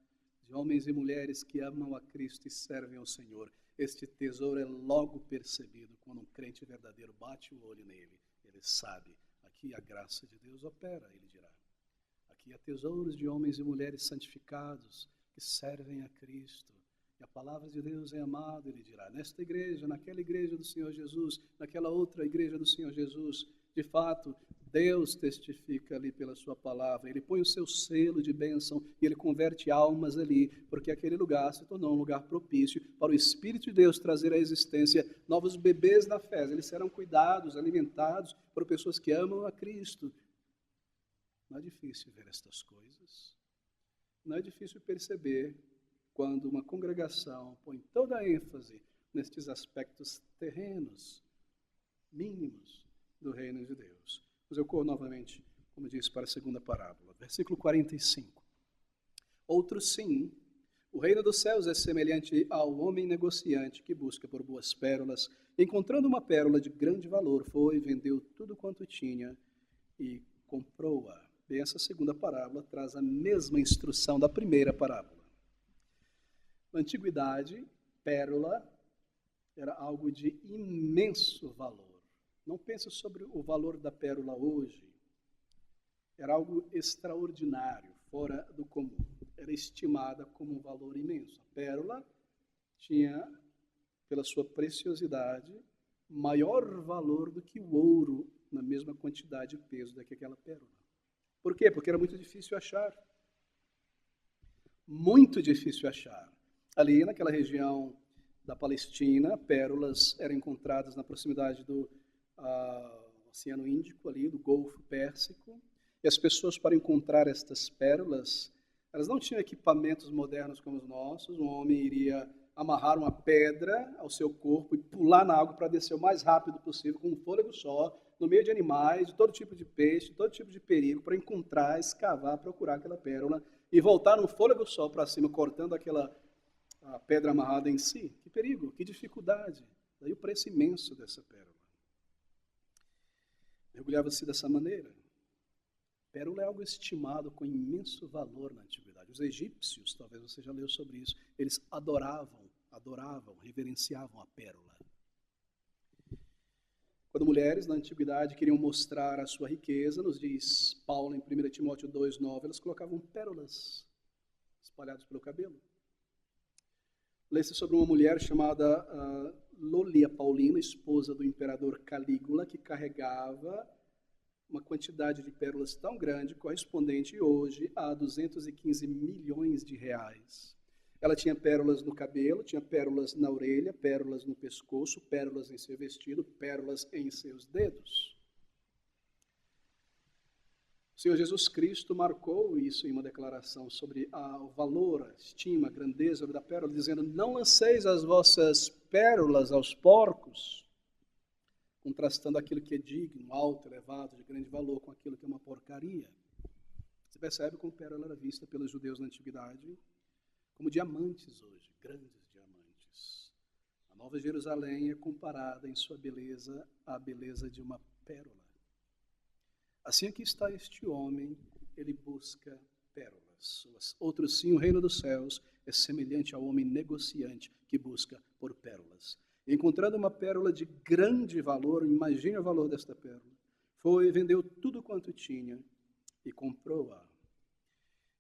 De homens e mulheres que amam a Cristo e servem ao Senhor. Este tesouro é logo percebido quando um crente verdadeiro bate o olho nele. Ele sabe, aqui a graça de Deus opera, ele dirá. Aqui há tesouros de homens e mulheres santificados que servem a Cristo. E a palavra de Deus é amada, ele dirá. Nesta igreja, naquela igreja do Senhor Jesus, naquela outra igreja do Senhor Jesus, de fato, Deus testifica ali pela sua palavra, ele põe o seu selo de bênção e ele converte almas ali, porque aquele lugar se tornou um lugar propício para o Espírito de Deus trazer à existência novos bebês na fé. Eles serão cuidados, alimentados por pessoas que amam a Cristo. Não é difícil ver estas coisas, não é difícil perceber quando uma congregação põe toda a ênfase nestes aspectos terrenos, mínimos do reino de Deus. Mas eu corro novamente, como disse, para a segunda parábola. Versículo 45. Outro sim, o reino dos céus é semelhante ao homem negociante que busca por boas pérolas. Encontrando uma pérola de grande valor, foi, vendeu tudo quanto tinha e comprou-a. Bem, essa segunda parábola traz a mesma instrução da primeira parábola. Na antiguidade, pérola era algo de imenso valor. Não pense sobre o valor da pérola hoje. Era algo extraordinário, fora do comum. Era estimada como um valor imenso. A pérola tinha, pela sua preciosidade, maior valor do que o ouro, na mesma quantidade e peso daquela pérola. Por quê? Porque era muito difícil achar. Muito difícil achar. Ali, naquela região da Palestina, pérolas eram encontradas na proximidade do Oceano Índico, ali, do Golfo Pérsico, e as pessoas, para encontrar estas pérolas, elas não tinham equipamentos modernos como os nossos. Um homem iria amarrar uma pedra ao seu corpo e pular na água para descer o mais rápido possível, com um fôlego só, no meio de animais, de todo tipo de peixe, de todo tipo de perigo, para encontrar, escavar, procurar aquela pérola, e voltar no fôlego só para cima, cortando a pedra amarrada em si. Que perigo, que dificuldade. Daí o preço imenso dessa pérola. Mergulhava-se dessa maneira. Pérola é algo estimado com imenso valor na antiguidade. Os egípcios, talvez você já leu sobre isso, eles adoravam, reverenciavam a pérola. Quando mulheres na antiguidade queriam mostrar a sua riqueza, nos diz Paulo em 1 Timóteo 2,9, elas colocavam pérolas espalhadas pelo cabelo. Lê-se sobre uma mulher chamada Lolia Paulina, esposa do imperador Calígula, que carregava uma quantidade de pérolas tão grande, correspondente hoje a 215 milhões de reais. Ela tinha pérolas no cabelo, tinha pérolas na orelha, pérolas no pescoço, pérolas em seu vestido, pérolas em seus dedos. Senhor Jesus Cristo marcou isso em uma declaração sobre o valor, a estima, a grandeza da pérola, dizendo: não lanceis as vossas pérolas aos porcos, contrastando aquilo que é digno, alto, elevado, de grande valor, com aquilo que é uma porcaria. Você percebe como pérola era vista pelos judeus na antiguidade como diamantes hoje, grandes diamantes. A Nova Jerusalém é comparada em sua beleza à beleza de uma pérola. Assim aqui está este homem, ele busca pérolas. Outro sim, o reino dos céus é semelhante ao homem negociante que busca por pérolas. Encontrando uma pérola de grande valor, imagine o valor desta pérola, vendeu tudo quanto tinha e comprou-a.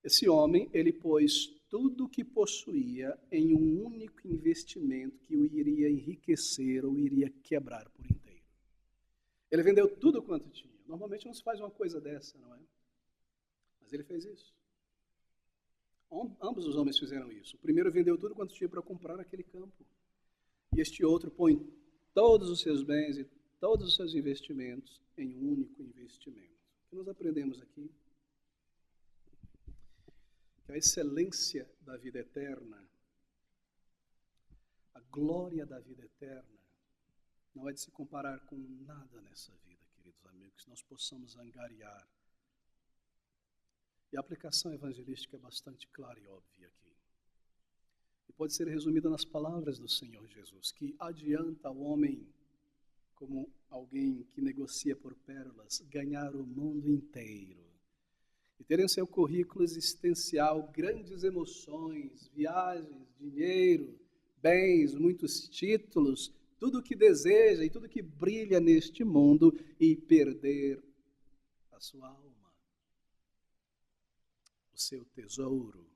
Esse homem, ele pôs tudo o que possuía em um único investimento que o iria enriquecer ou iria quebrar por inteiro. Ele vendeu tudo quanto tinha. Normalmente não se faz uma coisa dessa, não é? Mas ele fez isso. Ambos os homens fizeram isso. O primeiro vendeu tudo quanto tinha para comprar aquele campo. E este outro põe todos os seus bens e todos os seus investimentos em um único investimento. O que nós aprendemos aqui? Que a excelência da vida eterna, a glória da vida eterna, não é de se comparar com nada nessa vida, queridos amigos, que nós possamos angariar. E a aplicação evangelística é bastante clara e óbvia aqui. E pode ser resumida nas palavras do Senhor Jesus, que adianta ao homem, como alguém que negocia por pérolas, ganhar o mundo inteiro e ter em seu currículo existencial grandes emoções, viagens, dinheiro, bens, muitos títulos, tudo o que deseja e tudo que brilha neste mundo e perder a sua alma, o seu tesouro.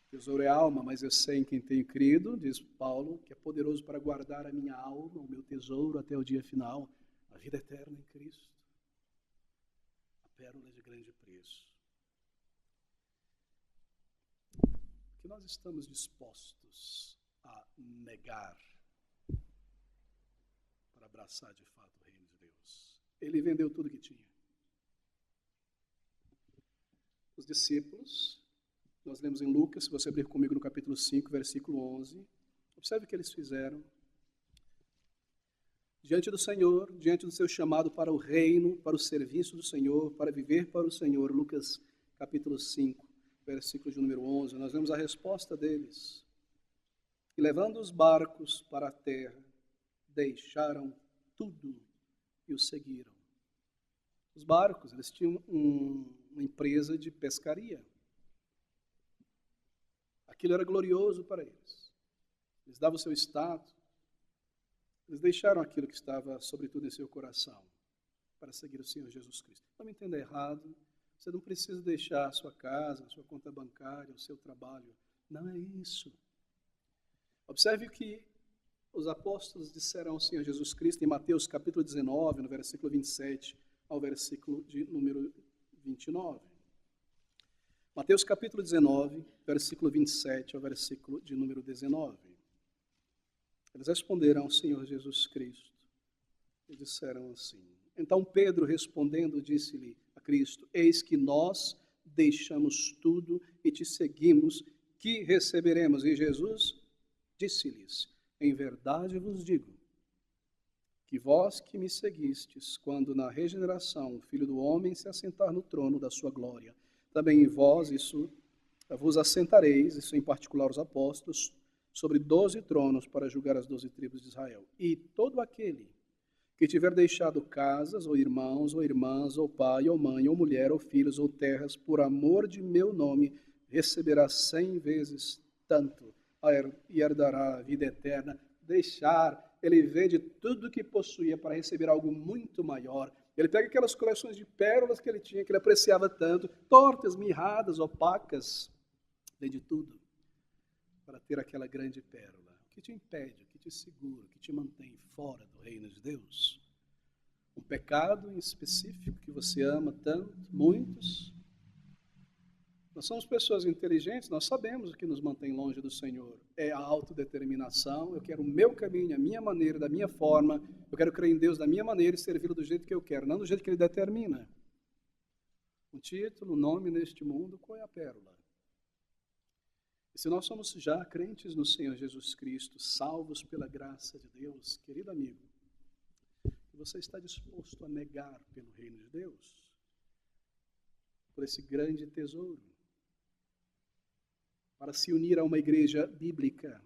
Tesouro é alma, mas eu sei em quem tenho crido, diz Paulo, que é poderoso para guardar a minha alma, o meu tesouro até o dia final, a vida eterna em Cristo. A pérola de grande preço. Que nós estamos dispostos a negar para abraçar de fato o reino de Deus. Ele vendeu tudo que tinha. Os discípulos, nós lemos em Lucas, se você abrir comigo no capítulo 5, versículo 11, observe o que eles fizeram. Diante do Senhor, diante do seu chamado para o reino, para o serviço do Senhor, para viver para o Senhor, Lucas capítulo 5, versículo de número 11, nós vemos a resposta deles. E levando os barcos para a terra, deixaram tudo e o seguiram. Os barcos, eles tinham uma empresa de pescaria. Aquilo era glorioso para eles. Eles davam o seu status. Eles deixaram aquilo que estava, sobretudo, em seu coração para seguir o Senhor Jesus Cristo. Não me entenda errado. Você não precisa deixar a sua casa, a sua conta bancária, o seu trabalho. Não é isso. Observe que os apóstolos disseram ao Senhor Jesus Cristo em Mateus capítulo 19, no versículo 27 ao versículo de número 29. Mateus capítulo 19, versículo 27 ao versículo de número 19. Eles responderam ao Senhor Jesus Cristo e disseram assim: Então Pedro respondendo disse-lhe a Cristo: Eis que nós deixamos tudo e te seguimos, que receberemos? E Jesus disse-lhes: Em verdade vos digo, que vós que me seguistes, quando na regeneração o Filho do Homem se assentar no trono da sua glória, também em vós isso vos assentareis, isso em particular os apóstolos, sobre 12 tronos para julgar as 12 tribos de Israel. E todo aquele que tiver deixado casas, ou irmãos, ou irmãs, ou pai, ou mãe, ou mulher, ou filhos, ou terras, por amor de meu nome, receberá 100 vezes tanto e herdará a vida eterna. Deixar, ele vende tudo que possuía para receber algo muito maior. Ele pega aquelas coleções de pérolas que ele tinha, que ele apreciava tanto, tortas, mirradas, opacas, vende tudo para ter aquela grande pérola. O que te impede, o que te segura, o que te mantém fora do reino de Deus? Um pecado em específico que você ama tanto, muitos. Nós somos pessoas inteligentes, nós sabemos o que nos mantém longe do Senhor. É a autodeterminação, eu quero o meu caminho, a minha maneira, da minha forma, eu quero crer em Deus da minha maneira e servi-lo do jeito que eu quero, não do jeito que Ele determina. Um título, um nome neste mundo, qual é a pérola? E se nós somos já crentes no Senhor Jesus Cristo, salvos pela graça de Deus, querido amigo, você está disposto a negar pelo reino de Deus? Por esse grande tesouro? Para se unir a uma igreja bíblica,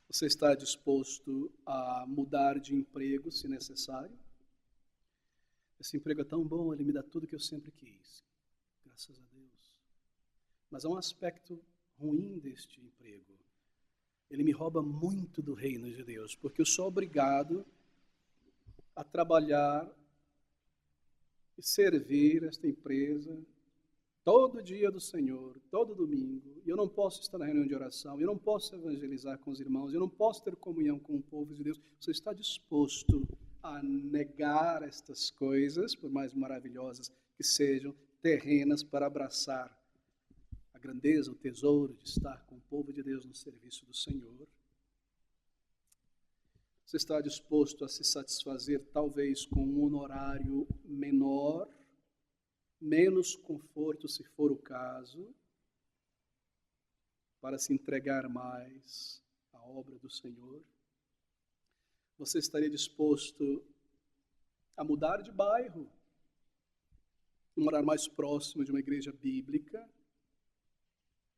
você está disposto a mudar de emprego, se necessário? Esse emprego é tão bom, ele me dá tudo que eu sempre quis. Graças a Deus. Mas há um aspecto ruim deste emprego. Ele me rouba muito do reino de Deus, porque eu sou obrigado a trabalhar e servir esta empresa todo dia do Senhor, todo domingo. E eu não posso estar na reunião de oração, eu não posso evangelizar com os irmãos, eu não posso ter comunhão com o povo de Deus. Você está disposto a negar estas coisas, por mais maravilhosas que sejam, terrenas, para abraçar a grandeza, o tesouro de estar com o povo de Deus no serviço do Senhor? Você está disposto a se satisfazer, talvez, com um honorário menor, menos conforto, se for o caso, para se entregar mais à obra do Senhor? Você estaria disposto a mudar de bairro, morar mais próximo de uma igreja bíblica,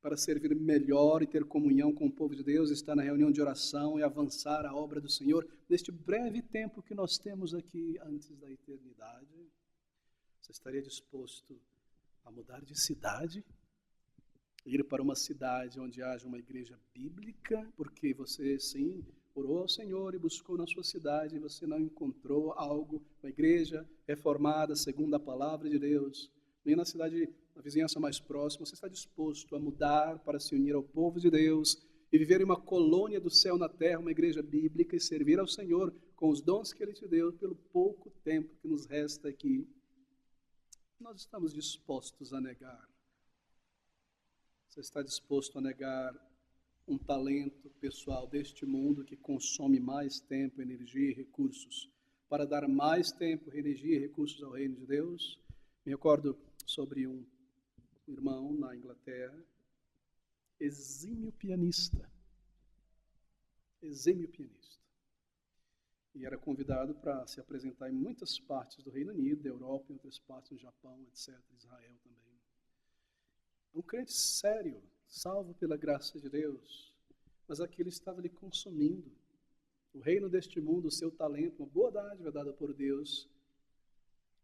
para servir melhor e ter comunhão com o povo de Deus, estar na reunião de oração e avançar a obra do Senhor neste breve tempo que nós temos aqui antes da eternidade? Você estaria disposto a mudar de cidade? Ir para uma cidade onde haja uma igreja bíblica, porque você, sim, orou ao Senhor e buscou na sua cidade e você não encontrou algo, uma igreja reformada segundo a palavra de Deus, nem na cidade, na vizinhança mais próxima? Você está disposto a mudar para se unir ao povo de Deus e viver em uma colônia do céu na terra, uma igreja bíblica, e servir ao Senhor com os dons que Ele te deu pelo pouco tempo que nos resta aqui? Nós estamos dispostos a negar. Você está disposto a negar um talento pessoal deste mundo que consome mais tempo, energia e recursos, para dar mais tempo, energia e recursos ao reino de Deus? Me recordo sobre um irmão na Inglaterra, exímio pianista, e era convidado para se apresentar em muitas partes do Reino Unido, da Europa, em outras partes do Japão, etc., Israel também. Um crente sério, salvo pela graça de Deus, mas aquilo estava lhe consumindo. O reino deste mundo, o seu talento, uma boa dádiva dada por Deus,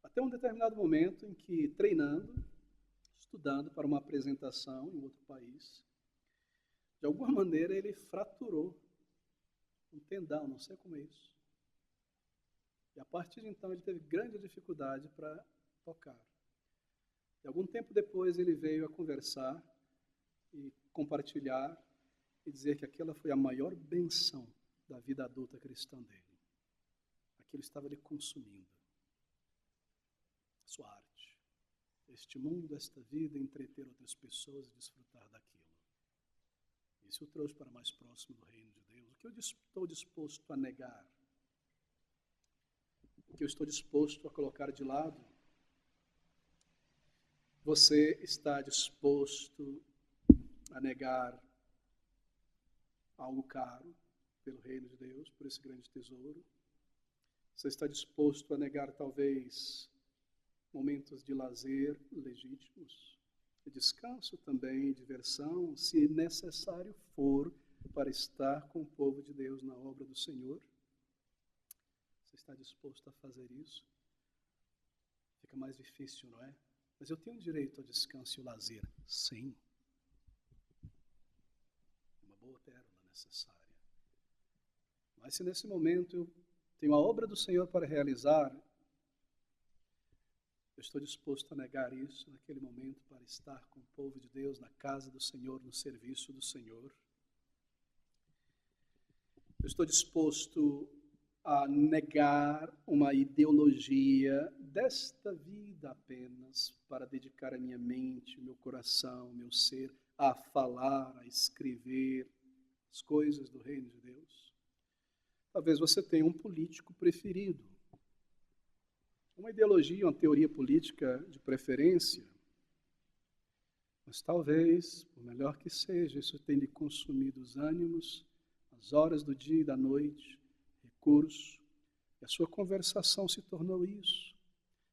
até um determinado momento em que, treinando, estudando para uma apresentação em outro país, de alguma maneira ele fraturou um tendão, não sei como é isso. E a partir de então ele teve grande dificuldade para tocar. E algum tempo depois ele veio a conversar e compartilhar e dizer que aquela foi a maior bênção da vida adulta cristã dele. Aquilo estava lhe consumindo. Sua arte, este mundo, esta vida, entreter outras pessoas e desfrutar daquilo. Isso o trouxe para mais próximo do reino de Deus. O que eu estou disposto a negar? O que eu estou disposto a colocar de lado? Você está disposto a negar algo caro pelo reino de Deus, por esse grande tesouro? Você está disposto a negar, talvez, momentos de lazer legítimos, de descanso também, diversão, se necessário for, para estar com o povo de Deus na obra do Senhor? Você está disposto a fazer isso? Fica mais difícil, não é? Mas eu tenho direito ao descanso e ao lazer. Sim. Uma boa pérola necessária. Mas se nesse momento eu tenho a obra do Senhor para realizar, eu estou disposto a negar isso naquele momento para estar com o povo de Deus, na casa do Senhor, no serviço do Senhor? Eu estou disposto a negar uma ideologia desta vida apenas para dedicar a minha mente, meu coração, meu ser a falar, a escrever as coisas do reino de Deus? Talvez você tenha um político preferido, uma ideologia, uma teoria política de preferência, mas talvez, por melhor que seja, isso tenha lhe consumido os ânimos, as horas do dia e da noite, recursos, e a sua conversação se tornou isso.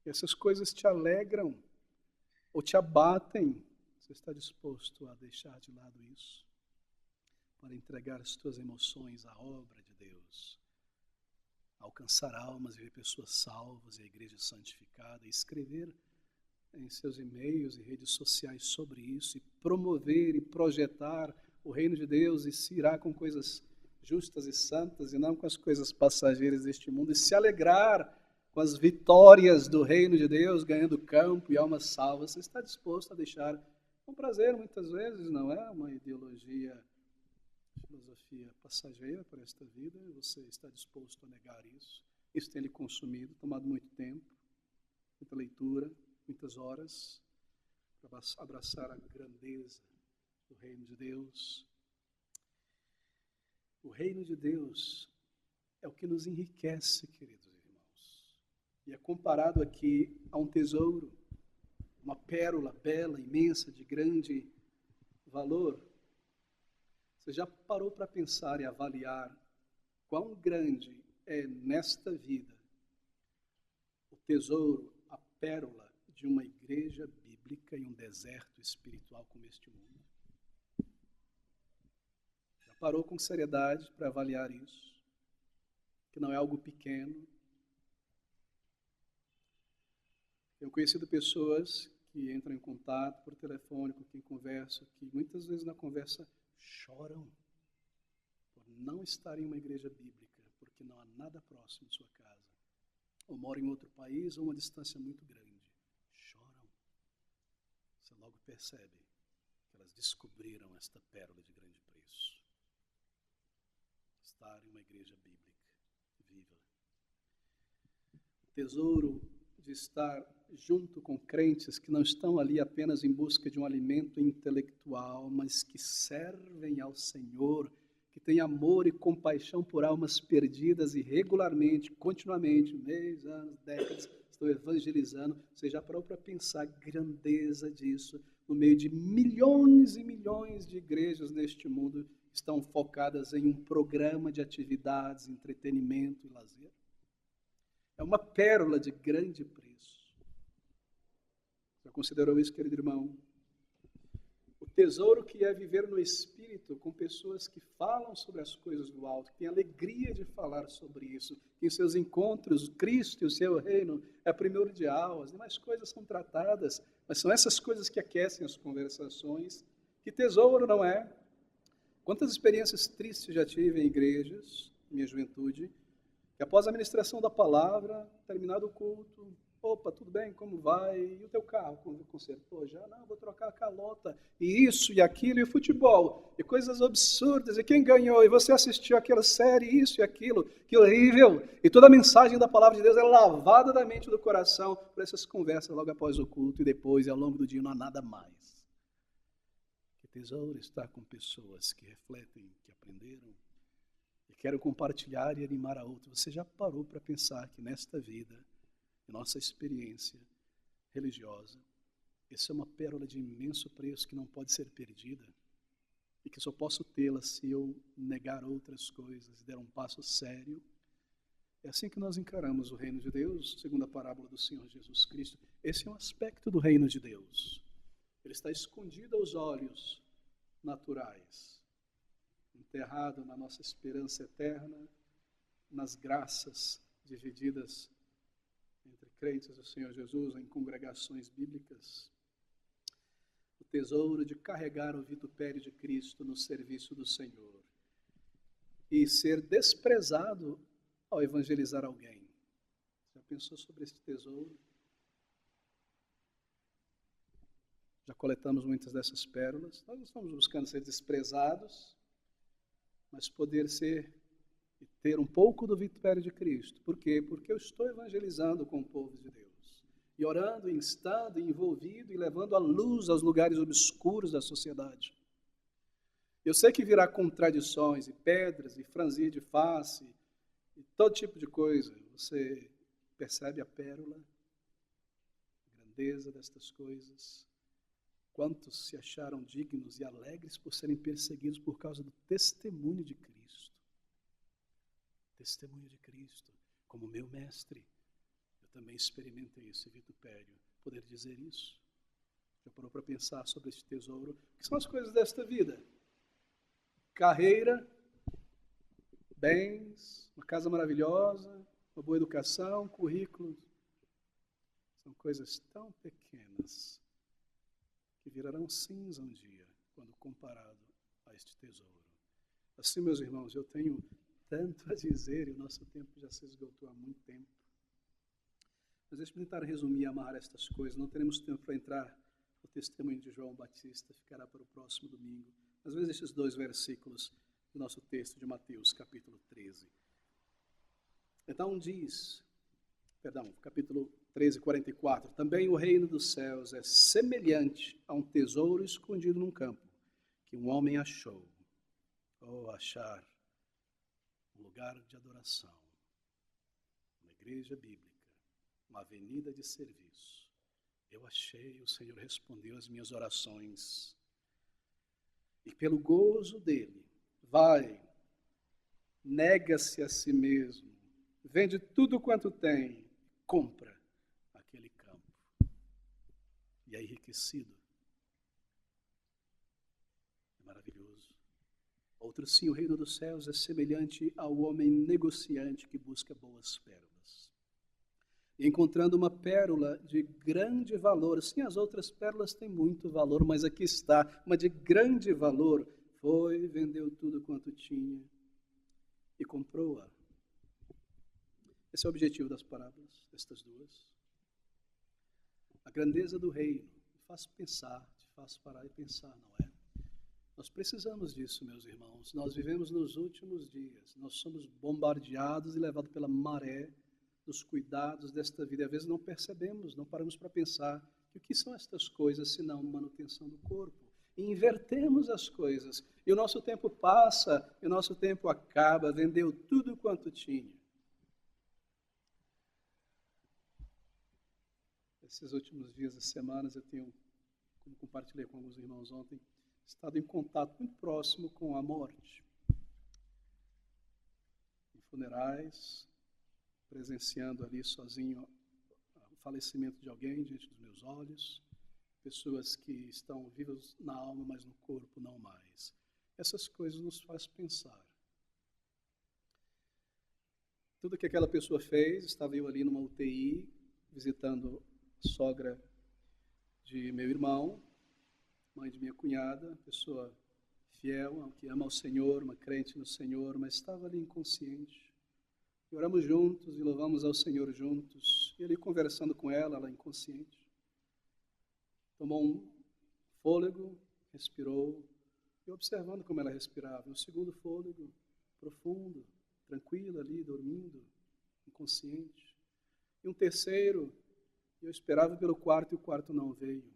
E essas coisas te alegram ou te abatem. Você está disposto a deixar de lado isso para entregar as tuas emoções à obra de Deus, alcançar almas e ver pessoas salvas e a igreja santificada, e escrever em seus e-mails e redes sociais sobre isso, e promover e projetar o reino de Deus, e se irá com coisas justas e santas e não com as coisas passageiras deste mundo, e se alegrar com as vitórias do reino de Deus, ganhando campo e almas salvas. Você está disposto a deixar com prazer, muitas vezes, não é uma ideologia, filosofia passageira para esta vida, você está disposto a negar isso. Isso tem lhe consumido, tomado muito tempo, muita leitura, muitas horas, para abraçar a grandeza do reino de Deus. O reino de Deus é o que nos enriquece, queridos irmãos. E é comparado aqui a um tesouro, uma pérola bela, imensa, de grande valor. Você já parou para pensar e avaliar quão grande é nesta vida o tesouro, a pérola de uma igreja bíblica em um deserto espiritual como este mundo? Já parou com seriedade para avaliar isso? Que não é algo pequeno. Tenho conhecido pessoas que entram em contato por telefone, com quem converso, que muitas vezes na conversa choram por não estar em uma igreja bíblica, porque não há nada próximo de sua casa, ou moram em outro país, ou uma distância muito grande. Choram. Você logo percebe que elas descobriram esta pérola de grande preço. Estar em uma igreja bíblica viva. O tesouro de estar junto com crentes que não estão ali apenas em busca de um alimento intelectual, mas que servem ao Senhor, que têm amor e compaixão por almas perdidas e regularmente, continuamente, meses, anos, décadas, estão evangelizando. Você já parou para pensar a grandeza disso no meio de milhões e milhões de igrejas neste mundo que estão focadas em um programa de atividades, entretenimento e lazer? É uma pérola de grande preço. Já considerou isso, querido irmão? O tesouro que é viver no Espírito com pessoas que falam sobre as coisas do alto, que têm alegria de falar sobre isso, que em seus encontros Cristo e o seu reino é primordial, as demais coisas são tratadas, mas são essas coisas que aquecem as conversações. Que tesouro, não é? Quantas experiências tristes já tive em igrejas, na minha juventude, que após a ministração da palavra, terminado o culto, opa, tudo bem, como vai? E o teu carro, como consertou já? Não, vou trocar a calota, e isso, e aquilo, e o futebol, e coisas absurdas, e quem ganhou? E você assistiu aquela série, isso e aquilo, que horrível! E toda a mensagem da palavra de Deus é lavada da mente e do coração por essas conversas logo após o culto, e depois, e ao longo do dia, não há nada mais. Que tesouro estar com pessoas que refletem, que aprenderam, quero compartilhar e animar a outros. Você já parou para pensar que nesta vida, em nossa experiência religiosa, essa é uma pérola de imenso preço que não pode ser perdida e que só posso tê-la se eu negar outras coisas e der um passo sério? É assim que nós encaramos o reino de Deus, segundo a parábola do Senhor Jesus Cristo. Esse é um aspecto do reino de Deus. Ele está escondido aos olhos naturais, enterrado na nossa esperança eterna, nas graças divididas entre crentes do Senhor Jesus em congregações bíblicas. O tesouro de carregar o vitupério de Cristo no serviço do Senhor e ser desprezado ao evangelizar alguém. Já pensou sobre esse tesouro? Já coletamos muitas dessas pérolas. Nós não estamos buscando ser desprezados, mas poder ser e ter um pouco do vitupério de Cristo. Por quê? Porque eu estou evangelizando com o povo de Deus. E orando, instando, envolvido e levando a luz aos lugares obscuros da sociedade. Eu sei que virá contradições e pedras e franzir de face e todo tipo de coisa. Você percebe a pérola grandeza destas coisas. Quantos se acharam dignos e alegres por serem perseguidos por causa do testemunho de Cristo. Testemunho de Cristo. Como meu mestre, eu também experimentei esse vitupério. Poder dizer isso. Já parou para pensar sobre este tesouro? O que são as coisas desta vida? Carreira, bens, uma casa maravilhosa, uma boa educação, currículo. São coisas tão pequenas que virarão cinza um dia, quando comparado a este tesouro. Assim, meus irmãos, eu tenho tanto a dizer e o nosso tempo já se esgotou há muito tempo. Mas deixe-me tentar resumir e amarrar estas coisas. Não teremos tempo para entrar no testemunho de João Batista, ficará para o próximo domingo. Às vezes estes 2 versículos do nosso texto de Mateus, capítulo 13. Então capítulo 13, 44. Também o reino dos céus é semelhante a um tesouro escondido num campo, que um homem achou. Ou achar um lugar de adoração, uma igreja bíblica, uma avenida de serviço. Eu achei, o Senhor respondeu às minhas orações. E pelo gozo dele, vai, nega-se a si mesmo, vende tudo quanto tem, compra aquele campo. E é enriquecido. É maravilhoso. Outro sim, o reino dos céus é semelhante ao homem negociante que busca boas pérolas. E encontrando uma pérola de grande valor, sim, as outras pérolas têm muito valor, mas aqui está, uma de grande valor, foi, vendeu tudo quanto tinha e comprou-a. Esse é o objetivo das parábolas, destas duas. A grandeza do reino te faz pensar, te faz parar e pensar, não é? Nós precisamos disso, meus irmãos. Nós vivemos nos últimos dias. Nós somos bombardeados e levados pela maré dos cuidados desta vida. E às vezes não percebemos, não paramos para pensar que o que são estas coisas, senão manutenção do corpo. E invertemos as coisas. E o nosso tempo passa, e o nosso tempo acaba, vendeu tudo quanto tinha. Esses últimos dias e semanas eu tenho, como compartilhei com alguns irmãos ontem, estado em contato muito próximo com a morte. Em funerais, presenciando ali sozinho o falecimento de alguém diante dos meus olhos, pessoas que estão vivas na alma, mas no corpo não mais. Essas coisas nos fazem pensar. Tudo que aquela pessoa fez, estava eu ali numa UTI, visitando a sogra de meu irmão, mãe de minha cunhada, pessoa fiel, que ama ao Senhor, uma crente no Senhor, mas estava ali inconsciente. E oramos juntos e louvamos ao Senhor juntos. E ali conversando com ela, ela inconsciente. Tomou um fôlego, respirou, e observando como ela respirava. Um segundo fôlego, profundo, tranquila ali, dormindo, inconsciente. E um terceiro, eu esperava pelo quarto e o quarto não veio.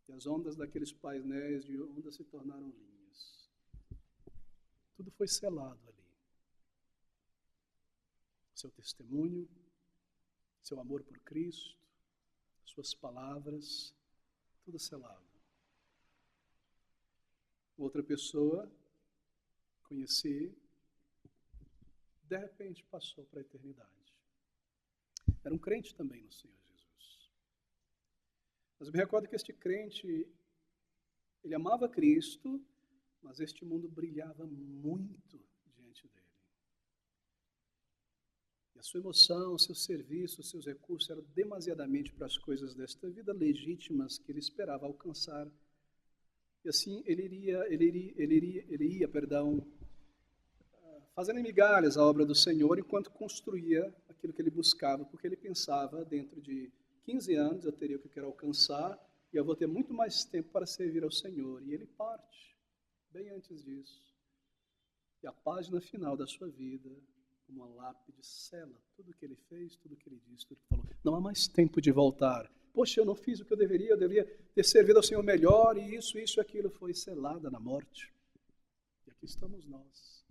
E as ondas daqueles painéis de onda se tornaram linhas. Tudo foi selado ali. Seu testemunho, seu amor por Cristo, suas palavras, tudo selado. Outra pessoa, conheci, de repente passou para a eternidade. Era um crente também no Senhor Jesus. Mas me recordo que este crente, ele amava Cristo, mas este mundo brilhava muito diante dele. E a sua emoção, o seu serviço, os seus recursos eram demasiadamente para as coisas desta vida legítimas que ele esperava alcançar. E assim ele ia, fazendo em migalhas a obra do Senhor enquanto construía aquilo que ele buscava, porque ele pensava, dentro de 15 anos eu teria o que eu quero alcançar e eu vou ter muito mais tempo para servir ao Senhor. E ele parte, bem antes disso. E a página final da sua vida, como uma lápide, sela tudo o que ele fez, tudo o que ele disse, tudo o que falou. Não há mais tempo de voltar. Poxa, eu não fiz o que eu deveria ter servido ao Senhor melhor, e isso e aquilo foi selada na morte. E aqui estamos nós.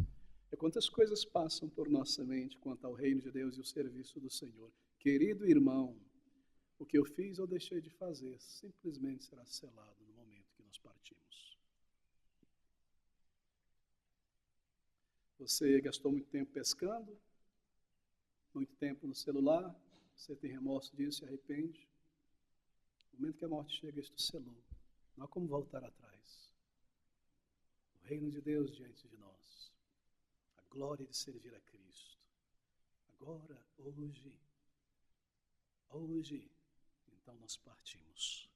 E quantas coisas passam por nossa mente quanto ao reino de Deus e o serviço do Senhor. Querido irmão, O que eu fiz ou deixei de fazer simplesmente será selado no momento que nós partimos. Você gastou muito tempo pescando, muito tempo no celular, você tem remorso disso, se arrepende. No momento que a morte chega, isto selou. Não há como voltar atrás. O reino de Deus diante de nós. A glória de servir a Cristo. Agora, hoje, então nós partimos.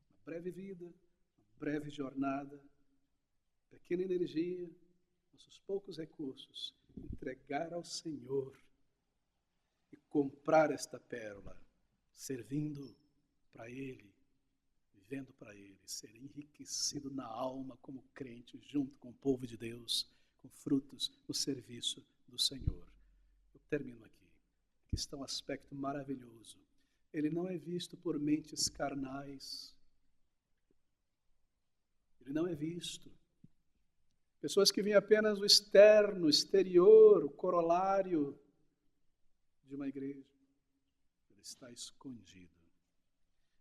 Uma breve vida, uma breve jornada, pequena energia, nossos poucos recursos, entregar ao Senhor e comprar esta pérola, servindo para Ele, vivendo para Ele, ser enriquecido na alma como crente, junto com o povo de Deus, com frutos no serviço do Senhor. Eu termino aqui. Aqui está um aspecto maravilhoso. Ele não é visto por mentes carnais. Ele não é visto. Pessoas que veem apenas o externo, o exterior, o corolário de uma igreja. Ele está escondido.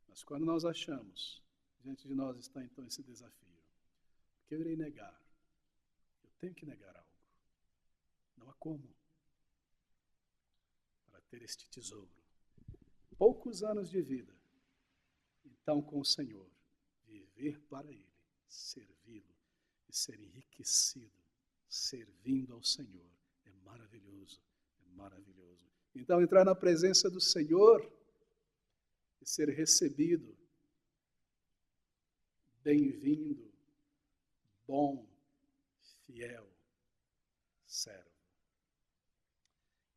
Mas quando nós achamos, diante de nós está então esse desafio. O que eu irei negar? Eu tenho que negar algo. Não há como. Para ter este tesouro. Poucos anos de vida. Então com o Senhor. Viver para Ele. Servi-lo. E ser enriquecido. Servindo ao Senhor. É maravilhoso. É maravilhoso. Então entrar na presença do Senhor. E ser recebido, bem-vindo, bom, fiel, servo.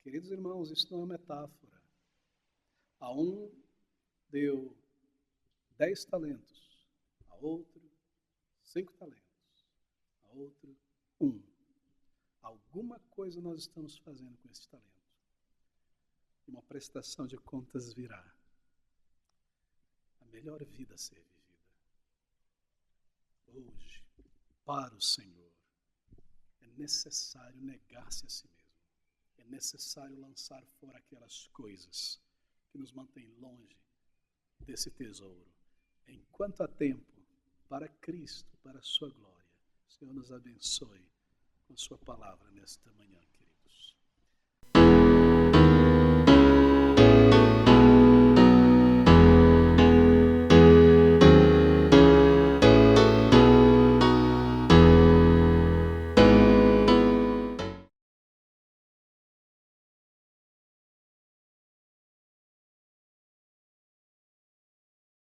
Queridos irmãos, isso não é uma metáfora. A um deu 10 talentos, a outro 5 talentos, a outro 1. Alguma coisa nós estamos fazendo com esse talento. Uma prestação de contas virá. Melhor vida a ser vivida. Hoje, para o Senhor, é necessário negar-se a si mesmo. É necessário lançar fora aquelas coisas que nos mantêm longe desse tesouro. Enquanto há tempo, para Cristo, para a sua glória. O Senhor nos abençoe com a sua palavra nesta manhã.